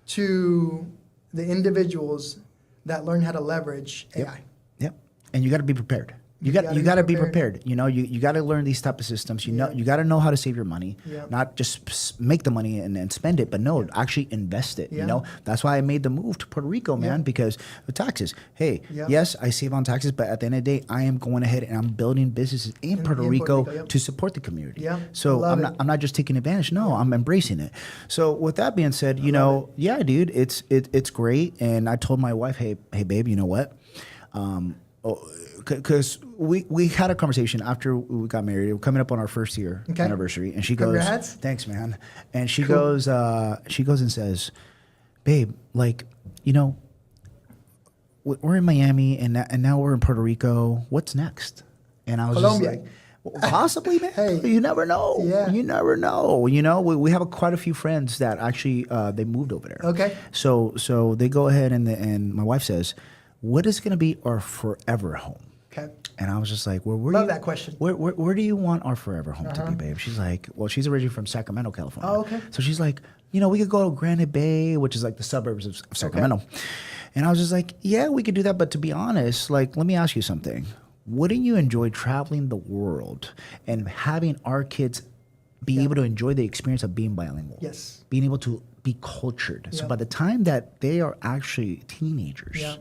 to the individuals that learn how to leverage AI. Yep. And you got to be prepared. You got to be prepared. You know, you got to learn these type of systems. You got to know how to save your money, not just make the money and spend it, but actually invest it. You know, that's why I made the move to Puerto Rico, man, because of taxes. Hey, yes, I save on taxes, but at the end of the day, I am going ahead and I'm building businesses in Puerto Rico to support the community. So I'm not just taking advantage. No, I'm embracing it. So with that being said, you know, dude, it's great. And I told my wife, hey, babe, you know what? Because we had a conversation after we got married. We're coming up on our first year anniversary, and she goes, "Congrats. Thanks, man." And she goes and says, "Babe, like, you know, we're in Miami, and now we're in Puerto Rico. What's next?" And I was Colombia. just like, well, possibly, man. Hey, you never know. Yeah. You never know. You know, we have quite a few friends that actually they moved over there. Okay. So they go ahead and my wife says, "What is going to be our forever home?" Okay. And I was just like, well, Love that question. Where do you want our forever home to be, babe? She's like, well, she's originally from Sacramento, California. Oh, okay. So she's like, we could go to Granite Bay, which is like the suburbs of Sacramento. Okay. And I was just like, yeah, we could do that. But to be honest, like, let me ask you something. Wouldn't you enjoy traveling the world and having our kids be able to enjoy the experience of being bilingual? Yes. Being able to be cultured. So by the time that they are actually teenagers,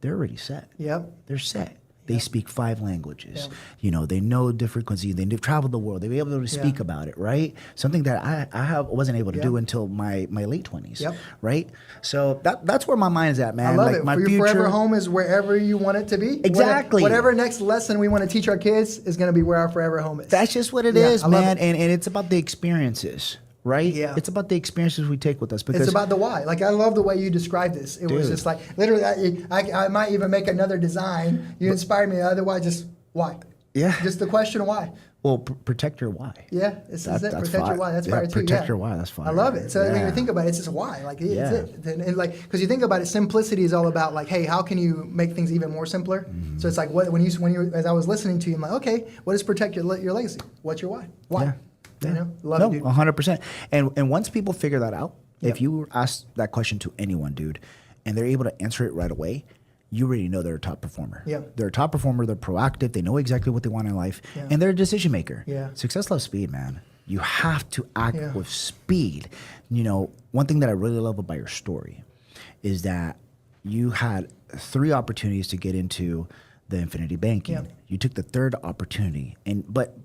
they're already set. Yep. They're set. They speak 5 languages. They know different cuisine. They've traveled the world. They're able to speak about it, right? Something that I wasn't able to do until my late 20s, right? So that's where my mind is at, man. I love like it. My For your future, forever home is wherever you want it to be. Exactly. Whatever next lesson we want to teach our kids is going to be where our forever home is. That's just what it is, man. And it's about the experiences. Right? Yeah. It's about the experiences we take with us. Because it's about the why. Like, I love the way you described this. It was just like, literally, I might even make another design. You inspired me. Otherwise, just why? Yeah. Just the question why. Well, protect your why. Yeah, this is it. Protect fire. your why. That's fire too. Protect your why. That's fire. I love it. So when you think about it, it's just why. Like, it's it. And like, because you think about it, simplicity is all about like, hey, how can you make things even more simpler? Mm-hmm. So it's like, when you as I was listening to you, I'm like, okay, what is protect your legacy? What's your why? Why? Yeah. Yeah. Love it, dude. 100%. And once people figure that out, if you ask that question to anyone, dude, and they're able to answer it right away, you already know they're a top performer. Yeah. They're a top performer. They're proactive. They know exactly what they want in life. Yeah. And they're a decision maker. Yeah. Success loves speed, man. You have to act with speed. One thing that I really love about your story is that you had 3 opportunities to get into the infinity banking. Yeah. You took the 3rd opportunity, but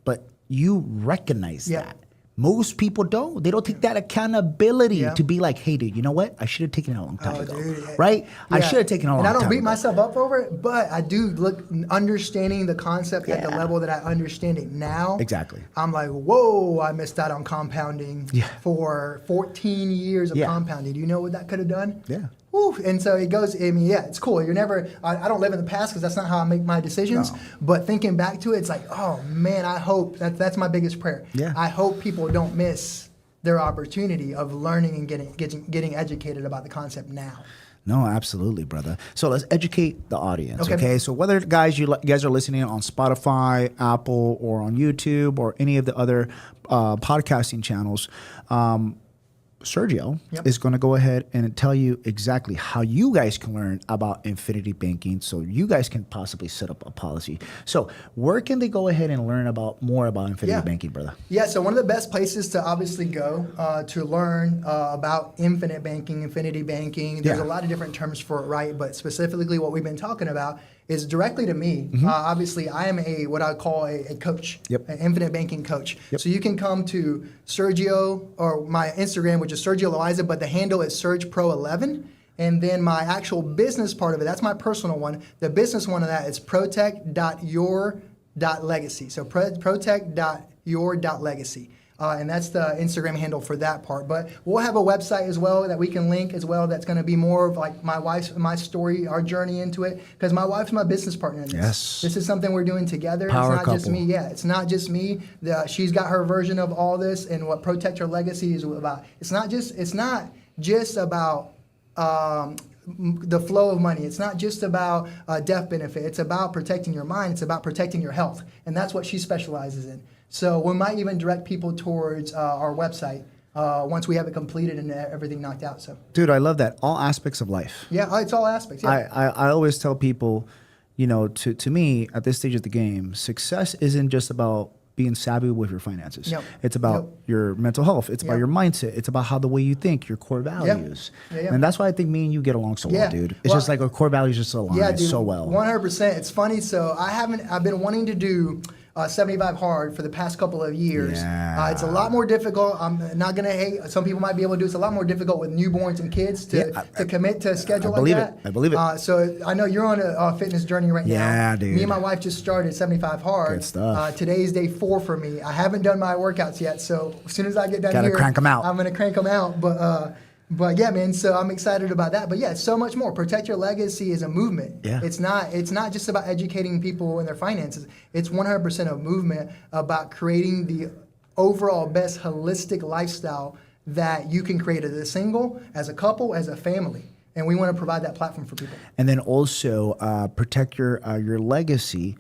you recognize that. Most people don't. They don't take that accountability to be like, hey, dude, you know what? I should have taken it a long time ago. Dude, right? I should have taken it a long time ago. And I don't beat myself up over it, but I do look understanding the concept at the level that I understand it now. Exactly. I'm like, whoa, I missed out on compounding for 14 years of compounding. Do you know what that could have done? Yeah. Woo. And so it goes, it's cool. You're never, I don't live in the past because that's not how I make my decisions. No. But thinking back to it, it's like, oh man, I hope, that's my biggest prayer. Yeah. I hope people don't miss their opportunity of learning and getting educated about the concept now. No, absolutely, brother. So let's educate the audience, okay? So whether, guys, you guys are listening on Spotify, Apple, or on YouTube, or any of the other podcasting channels, Sergio is going to go ahead and tell you exactly how you guys can learn about infinity banking so you guys can possibly set up a policy. So where can they go ahead and learn more about infinity banking, brother? Yeah, so one of the best places to obviously go to learn about infinite banking, infinity banking, there's a lot of different terms for it, right? But specifically what we've been talking about is directly to me. Obviously, I am what I call a coach, an infinite banking coach. So you can come to Sergio or my Instagram, which is Sergio Loaiza, but the handle is SurgePro11. And then my actual business part of it, that's my personal one. The business one of that is protect.your.legacy. So protect.your.legacy. And that's the Instagram handle for that part. But we'll have a website as well that we can link as well. That's going to be more of like my story, our journey into it. Because my wife's my business partner in this. Yes. This is something we're doing together. Power it's not couple. just me. Yeah, it's not just me. She's got her version of all this and what Protect Your Legacy is about. It's not just about the flow of money. It's not just about death benefit. It's about protecting your mind. It's about protecting your health. And that's what she specializes in. So we might even direct people towards our website once we have it completed and everything knocked out. So, dude, I love that. All aspects of life. Yeah, it's all aspects. Yeah. I always tell people, to me at this stage of the game, success isn't just about being savvy with your finances. Yep. It's about your mental health. It's about your mindset. It's about how the way you think, your core values. And that's why I think me and you get along so well, dude. It's just like our core values just align so well. 100%. It's funny. So I've been wanting to do 75 hard for the past couple of years. It's a lot more difficult. I'm not gonna hate. Some people might be able to do. It's a lot more difficult with newborns and kids to commit to a schedule like that. I believe it. So I know you're on a fitness journey right now. Yeah, dude. Me and my wife just started 75 hard. Good stuff. Today's day 4 for me. I haven't done my workouts yet, so as soon as I get done Gotta here, crank 'em out. I'm gonna crank them out. But yeah, man. So I'm excited about that. But yeah, it's so much more. Protect Your Legacy is a movement. Yeah. It's not just about educating people in their finances. It's 100% a movement about creating the overall best holistic lifestyle that you can create as a single, as a couple, as a family. And we want to provide that platform for people. And then also protect your legacy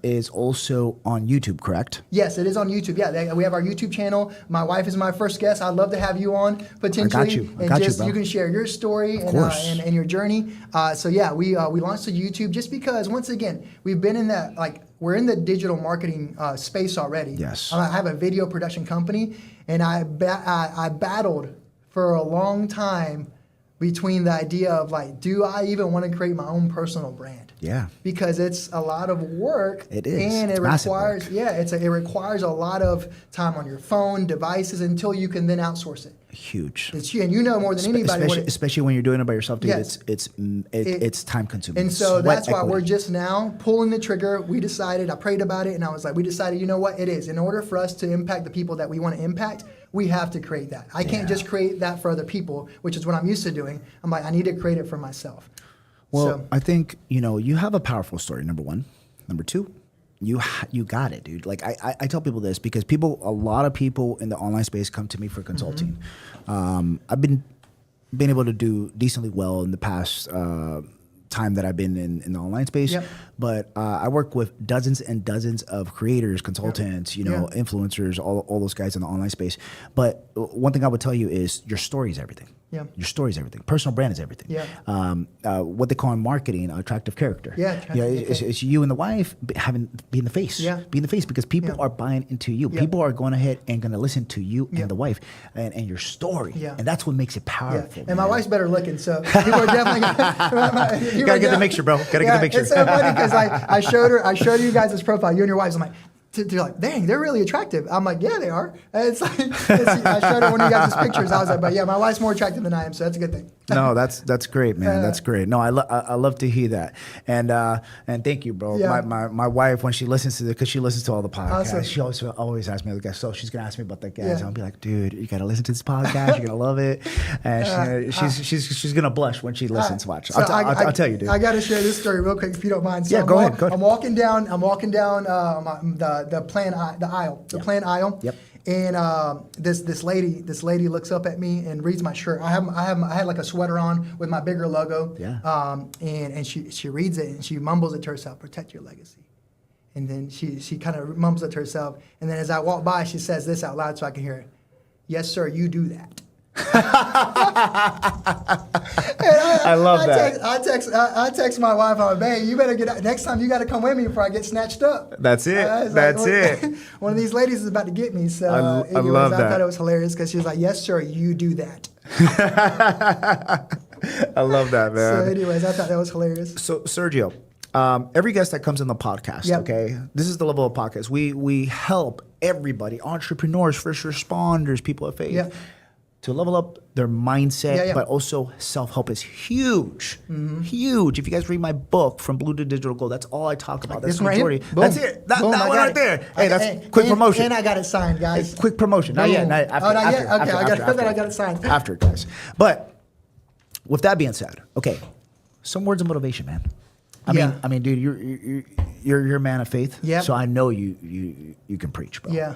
is also on YouTube, correct? Yes, it is on YouTube. Yeah, we have our YouTube channel. My wife is my first guest. I'd love to have you on potentially. I got you, bro. You can share your story and your journey. So yeah, we launched the YouTube just because, once again, we've been in that, like, we're in the digital marketing space already. Yes. I have a video production company, and I battled for a long time between the idea of, like, do I even want to create my own personal brand? Yeah. Because it's a lot of work. It is. And It's it massive requires, work. yeah, it requires a lot of time on your phone, devices, until you can then outsource it. Huge. And you know more than anybody especially when you're doing it by yourself, dude. Yes. It's time consuming. And so Sweat that's why equity. we're just now pulling the trigger. We decided, I prayed about it, and I was like, we decided, you know what, it is. In order for us to impact the people that we want to impact, we have to create that. I can't just create that for other people, which is what I'm used to doing. I'm like, I need to create it for myself. Well, I think, you have a powerful story, number one. Number two, you got it, dude. Like, I tell people this because a lot of people in the online space come to me for consulting. I've been able to do decently well in the past time that I've been in the online space. Yep. But I work with dozens and dozens of creators, consultants, influencers, all those guys in the online space. But one thing I would tell you is your story is everything. Yeah. Your story is everything. Personal brand is everything. Yeah. What they call in marketing, attractive character. Yeah, it's you and the wife being the face. Yeah. Being the face because people are buying into you. Yeah. People are going ahead and going to listen to you and the wife and your story. Yeah. And that's what makes it powerful. And my wife's better looking, so people are definitely You gotta get the mixture, bro. Gotta get the mixture. It's so funny because I showed you guys this profile, you and your wives. I'm like, they're like, dang, they're really attractive. I'm like, yeah, they are. And it's like, I showed her one of you guys' pictures. I was like, but yeah, my wife's more attractive than I am, so that's a good thing. No, that's great, man. That's great. No, I love to hear that, and thank you, bro. Yeah. My wife, when she listens to it, because she listens to all the podcasts, Awesome. she always asks me the guys. So she's gonna ask me about the guys, and Yeah. I'll be like, dude, you gotta listen to this podcast. You're gonna love it, and she's gonna blush when she listens. Watch, So I'll tell you, dude. I got to share this story real quick if you don't mind. So Yeah, go ahead. I'm walking down the planned aisle. Yep. And this lady looks up at me and reads my shirt. I had like a sweater on with my bigger logo. Yeah. And she reads it and she mumbles it to herself, "Protect your legacy." And then she kind of mumbles it to herself. And then as I walk by, she says this out loud so I can hear it. "Yes, sir, you do that." I love that. I text my wife, I'm like, "Babe, you better get out. Next time you got to come with me before I get snatched up." That's it. That's it. One of these ladies is about to get me. So I love that. I thought it was hilarious because she was like, "Yes, sir, you do that." I love that, man. So anyways, I thought that was hilarious. So Sergio, every guest that comes on the podcast, Yep. okay, this is the Level Up Podcast. We help everybody, entrepreneurs, first responders, people of faith, Yep. to level up their mindset, Yeah. but also self-help is huge, huge. If you guys read my book, From Blue to Digital Gold, that's all I talk about. That's This the one right here? majority. Boom. That's it. That Boom, I one got right it. there. Hey, that's quick promotion. And I got it signed, guys. Hey, quick promotion. Not yet. Boom. Not after, Oh, not after, yet? Okay, after, I got it signed. After, guys. But with that being said, okay, some words of motivation, man. I mean, dude, you're a man of faith. Yep. So I know you can preach, bro. Yeah.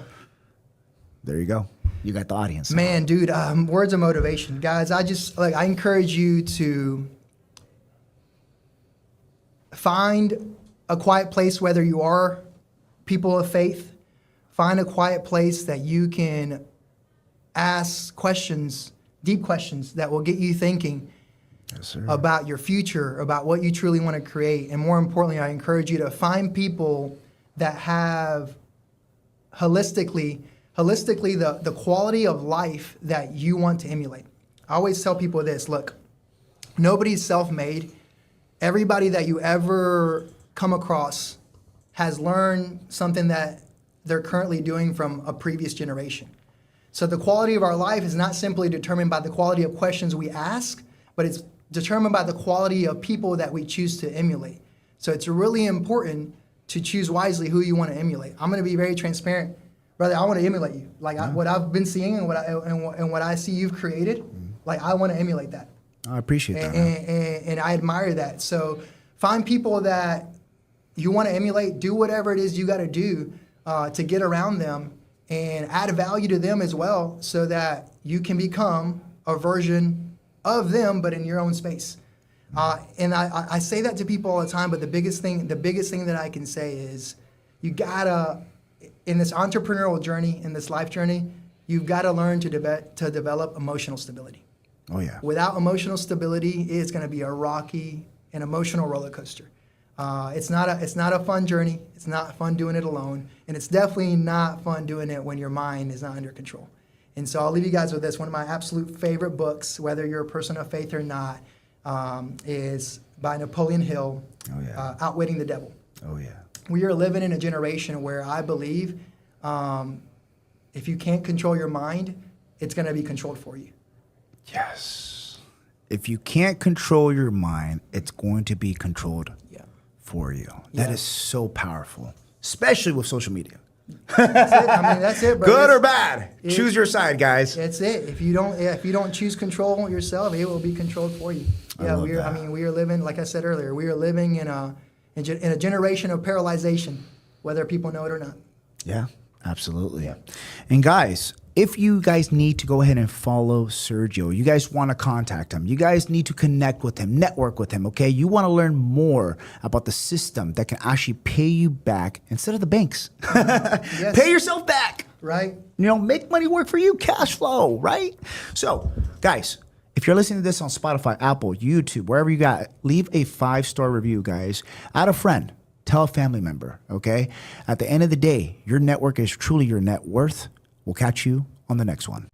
There you go. You got the audience. Man, dude, words of motivation. Guys, I encourage you to find a quiet place, whether you are people of faith, find a quiet place that you can ask questions, deep questions that will get you thinking Yes, sir. about your future, about what you truly want to create. And more importantly, I encourage you to find people that have holistically the quality of life that you want to emulate. I always tell people this, look, nobody's self-made. Everybody that you ever come across has learned something that they're currently doing from a previous generation. So the quality of our life is not simply determined by the quality of questions we ask, but it's determined by the quality of people that we choose to emulate. So it's really important to choose wisely who you want to emulate. I'm going to be very transparent. Brother, I want to emulate you. Like what I've been seeing and what I see you've created, like I want to emulate that. I appreciate that. Man. And I admire that. So find people that you want to emulate, do whatever it is you got to do to get around them and add value to them as well so that you can become a version of them, but in your own space. And I say that to people all the time, but the biggest thing that I can say is you gotta, in this entrepreneurial journey, in this life journey, you've got to learn to develop emotional stability. Oh yeah. Without emotional stability, it's going to be a rocky and emotional roller coaster. It's not a fun journey. It's not fun doing it alone, and it's definitely not fun doing it when your mind is not under control. And so I'll leave you guys with this. One of my absolute favorite books, whether you're a person of faith or not, is by Napoleon Hill, Outwitting the Devil. Oh yeah. We are living in a generation where I believe if you can't control your mind, it's going to be controlled for you. Yes. If you can't control your mind, it's going to be controlled for you. That is so powerful, especially with social media. That's it. I mean, that's it, bro. Good or bad, choose your side, guys. That's it. If you don't choose control yourself, it will be controlled for you. Yeah, we are living, like I said earlier, we are living in a generation of paralyzation, whether people know it or not. Yeah, absolutely. Yeah. And guys, if you guys need to go ahead and follow Sergio, you guys want to contact him, you guys need to connect with him, network with him, okay? You want to learn more about the system that can actually pay you back instead of the banks. Yes. Pay yourself back. Right. You know, make money work for you, cash flow, right? So, guys, if you're listening to this on Spotify, Apple, YouTube, wherever you got, leave a 5-star review, guys. Add a friend. Tell a family member, okay? At the end of the day, your network is truly your net worth. We'll catch you on the next one.